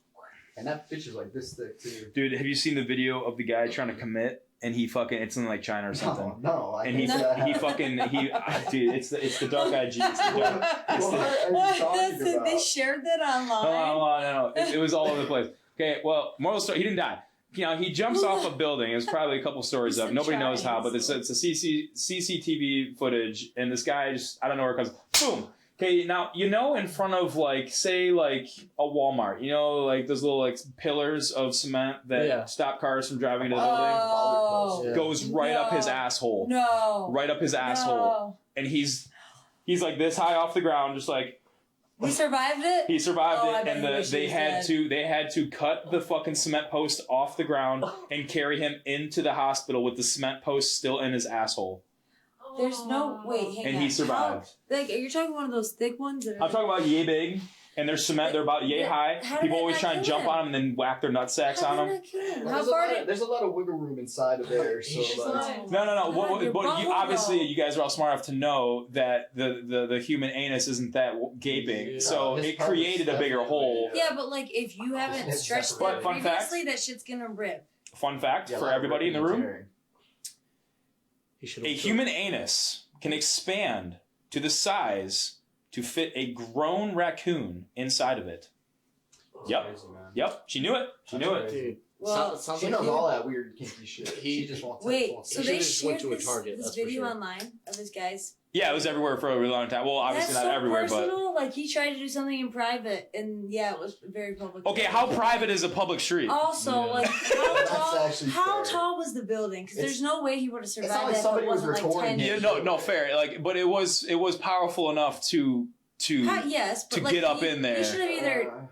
and that bitch is like this thick too. Dude, have you seen the video of the guy trying to commit and he fucking, it's in like China or something? No, I And can't see that he happen. dude, it's the dark eyed G. It's the dark, it's the, What are you That's talking it. They about? shared that hold online. on, no. It was all over the place. Okay, well, moral story, he didn't die. You know, he jumps off a building. It was probably a couple stories up. It's Nobody a knows how, but Chinese. it's a CCTV footage, and this guy just, I don't know where it comes, boom. Okay, now, you know, in front of, like, say, like, a Walmart, you know, like, those little, like, pillars of cement that Yeah. stop cars from driving into the building? Oh. Yeah. Goes right up his No. asshole. No. Right up his asshole. No. And he's like this high off the ground, just like, He survived it? he survived Oh, I it, bet and he wished he they was had to cut the fucking cement post off the ground and carry him into the hospital with the cement post still in his asshole. There's no. Wait, hang And on. he survived. How, like, are you talking one of those thick ones? That are I'm talking about yay big, and they're cement. They're about yay high. How did People it always not try and kill jump him? on them and then whack their nut sacks How on did them. that kill him? Well, How far did? there's a lot of wiggle room inside of there, so He's just like, like- No. God, your But you, butthole, obviously, though. you guys are all smart enough to know that the human anus isn't that gaping, Yeah. so His it part was created a bigger definitely, hole. Yeah, but like if you haven't It's stretched separate. it Fun fact. previously, that shit's gonna rip. Fun fact yeah, for like everybody in the ripping and room: tearing. He should a human anus can expand to the size to fit a grown raccoon inside of it. Yep. Crazy, man. Yep, she knew it. She knew it. Dude, Well, sounds She like knows he- all that weird kinky shit. He- She just wants wait, wants so He they should've just went shared to a this, Target, this that's for video sure. online of this guy's. Yeah, it was everywhere for a really long time. Well, obviously That's not so everywhere, but personal. Like he tried to do something in private, and yeah, it was very public. okay. How private is a public street? Also, Yeah. like how That's tall? actually How fair. tall was the building? Because It's- there's no way he would have not survived like that if somebody it was wasn't like recording 10 it. Yeah, feet. no, fair. Like, but it was powerful enough to Yes, but to like, get up he, in there. He should have either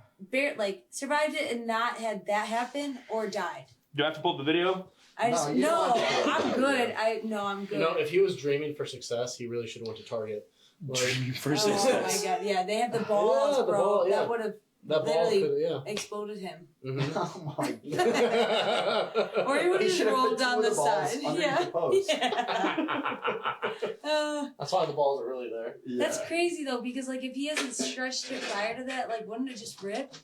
survived it and not had that happen, or died. Do I have to pull up the video? I No, just you don't no. have to. I'm good. I'm good. You know, if he was dreaming for success, he really should have went to Target. Like, For Oh success. my god! Yeah, they have the balls, Yeah, the bro. ball, yeah. That would have that ball Literally. could, yeah. exploded him, Mhm. Oh my god. or he would He have just should've rolled put two down of the the balls side. underneath Yeah. the post. Yeah. That's why the balls are really there. That's Yeah. crazy though, because like if he hasn't stretched it prior to that, like wouldn't it just rip?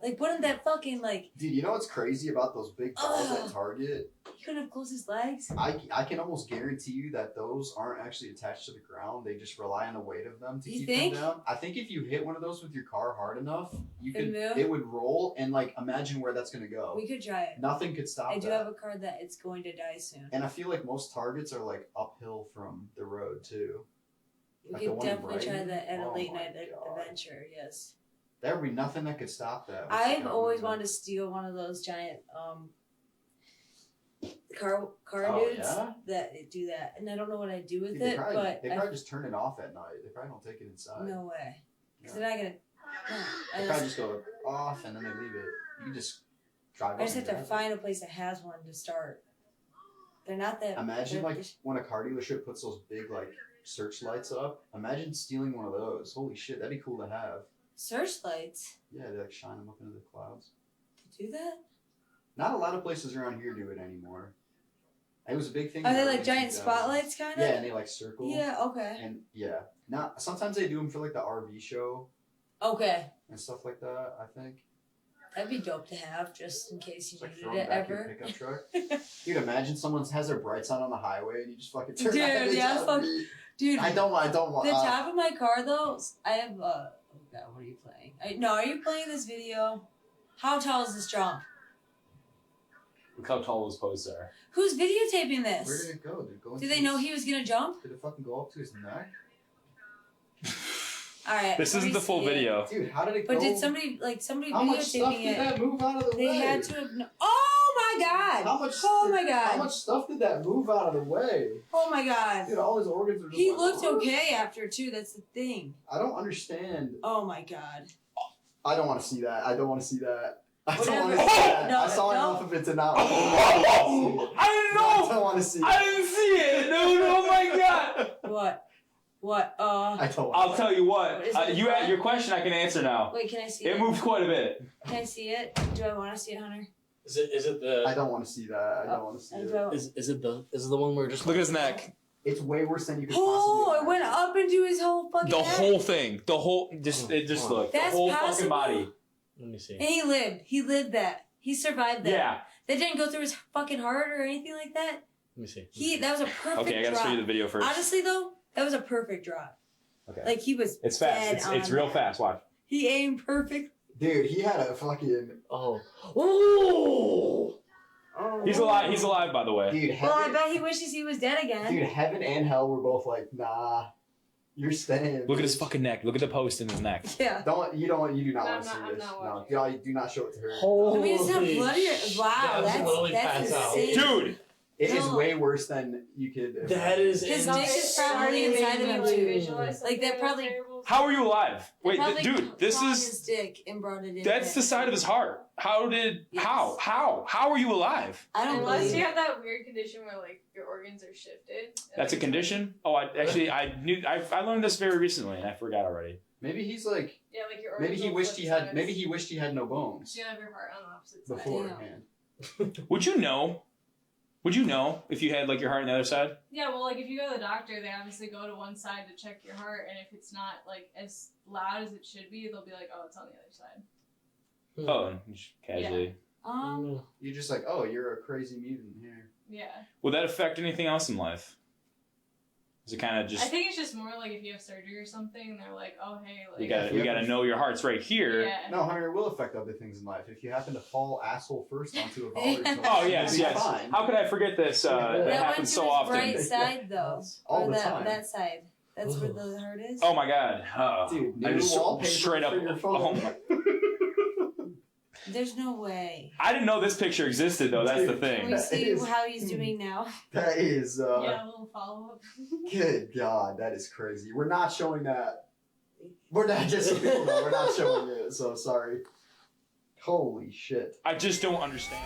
Like wouldn't that fucking like Dude, you know what's crazy about those big balls Ugh. at Target? he couldn't have closed his legs? I can almost guarantee you that those aren't actually attached to the ground. They just rely on the weight of them to You keep think? them down. I think if you hit one of those with your car hard enough, you It'd could move? it would roll and like imagine where that's gonna go. We could try it. Nothing could stop I do that. have a card that it's going to die soon. And I feel like most Targets are like uphill from the road too. We like the could one in definitely try Brighton? that at a Oh late my night God. adventure. Yes, There would be nothing that could stop that. I've always wanted to steal one of those giant car Oh, dudes yeah? that do that, and I don't know what I do with Dude, it, but they probably just turn it off at night. They probably don't take it inside. no way. Because Yeah. they're not gonna. No, They probably just go off and then they leave it. You can just drive I up just have and to grab find a place that has one to start. They're not that. Imagine they're like just- when a car dealership puts those big like searchlights up. Imagine stealing one of those. Holy shit, that'd be cool to have. searchlights Yeah, they like shine them up into the clouds. to do that. Not a lot of places around here do it anymore. It was a big thing. Are in they the like early giant 2000s. spotlights, kind of? Yeah, and they like circle. Yeah. Okay. And yeah, now sometimes they do them for like the RV show Okay. and stuff like that. I think. That'd be dope to have, just in case you It's like needed throwing it back your ever. pickup truck. Dude, imagine someone has their brights on the highway and you just fucking turn Dude, that bitch yeah, on. fuck- Dude, I don't want. the top of my car though, I have. Oh god, what are you playing? No, are you playing this video? How tall is this jump? Look how tall those posts are. Who's videotaping Where this? did it go? Did it go? Do into they know his- he was gonna jump? Did it fucking go up to his neck? All right. This let isn't me the full see it. video. Dude, how did it But go? did somebody How much stuff videotaping did it? that move out of the They way? had to have. Oh my god! How much? Oh my How god! much stuff did that move out of the way? Oh my god! Dude, all his organs are just. He like, looked "What?" okay after too. That's the thing. I don't understand. Oh my god! I don't want to see that. I don't want to see that. I don't Whatever. want to see that. No, I saw no. enough of it to not. I want to see it. didn't I know. don't want to see I it. didn't see it, dude. Oh my god. What? What? I don't. Want I'll tell you what. What is it, You front? your question I can answer now. Wait, can I see It it? moved quite a bit. Can I see it? Do I want to see it, Hunter? Is it the I don't want to see that. I don't want to see I it. don't. is it the one where just Look at his neck. It's way worse than you could Oh, possibly it went imagine. up into his whole fucking The neck. whole thing. The whole. It just Oh, looked. The That's whole fucking possible? body. Let me see. And he lived. He lived that. He survived that. Yeah. That didn't go through his fucking heart or anything like that. Let me see. That was a perfect Okay, I gotta drop. show you the video first. Honestly though, that was a perfect drop. Okay. Like he was It's dead fast. on It's real that. fast. Watch. He aimed perfect. Dude, he had a fucking. Oh. Oh. Oh. He's alive. He's alive, by the way. Dude, Well, I heaven, bet he wishes he was dead again. dude, heaven and hell were both like, nah, you're staying. Look at his fucking neck. Lock at the post in his neck. Yeah. You do not No, want I'm to see not this. No, watching. do not show it to her. Oh. I mean, it's not Holy bloody. Wow, That's literally that's pass out. insane. Dude. It is No. way worse than you could. That is His insane. dick is probably inside of him too. Like, they're probably- How are you alive? They Wait, probably dude. This clawed is. his dick and brought it in. That's the side of his heart. How did? Yes. How are you alive? I don't Unless believe. you have that weird condition where like your organs are shifted. That's a condition. Oh, I learned this very recently and I forgot already. Maybe he's like. Yeah, like your Maybe organs. he will wished flip he had. sides. Maybe he wished he had no bones So you have your heart on the opposite side. beforehand. Would you know? Would you know if you had like your heart on the other side? Yeah, well, like if you go to the doctor, they obviously go to one side to check your heart, and if it's not like as loud as it should be, they'll be like, "Oh, it's on the other side." Oh, just casually. You're just like, oh, you're a crazy mutant here. Yeah. Would that affect anything else in life? Is it kind of I just think it's just more like if you have surgery or something, and they're like, "Oh, hey, like." we gotta know your heart's right here? Yeah. No, Hunter, it will affect other things in life. If you happen to fall asshole first onto a boulder, Yeah. Oh you'll yes, be yes. fine. How could I forget this? That That went happens to so his often. right side though, All or the that time. that side. That's where the heart is. Oh my god. Dude, I new just wallpaper straight up. for your phone. Oh my, There's no way. I didn't know this picture existed though. That's the Dude. Can thing. we That see is- how he's doing now? That is, Yeah, a little follow up. good God, that is crazy. We're not showing that. We're not, just so people know, we're not showing it, so sorry. Holy shit. I just don't understand.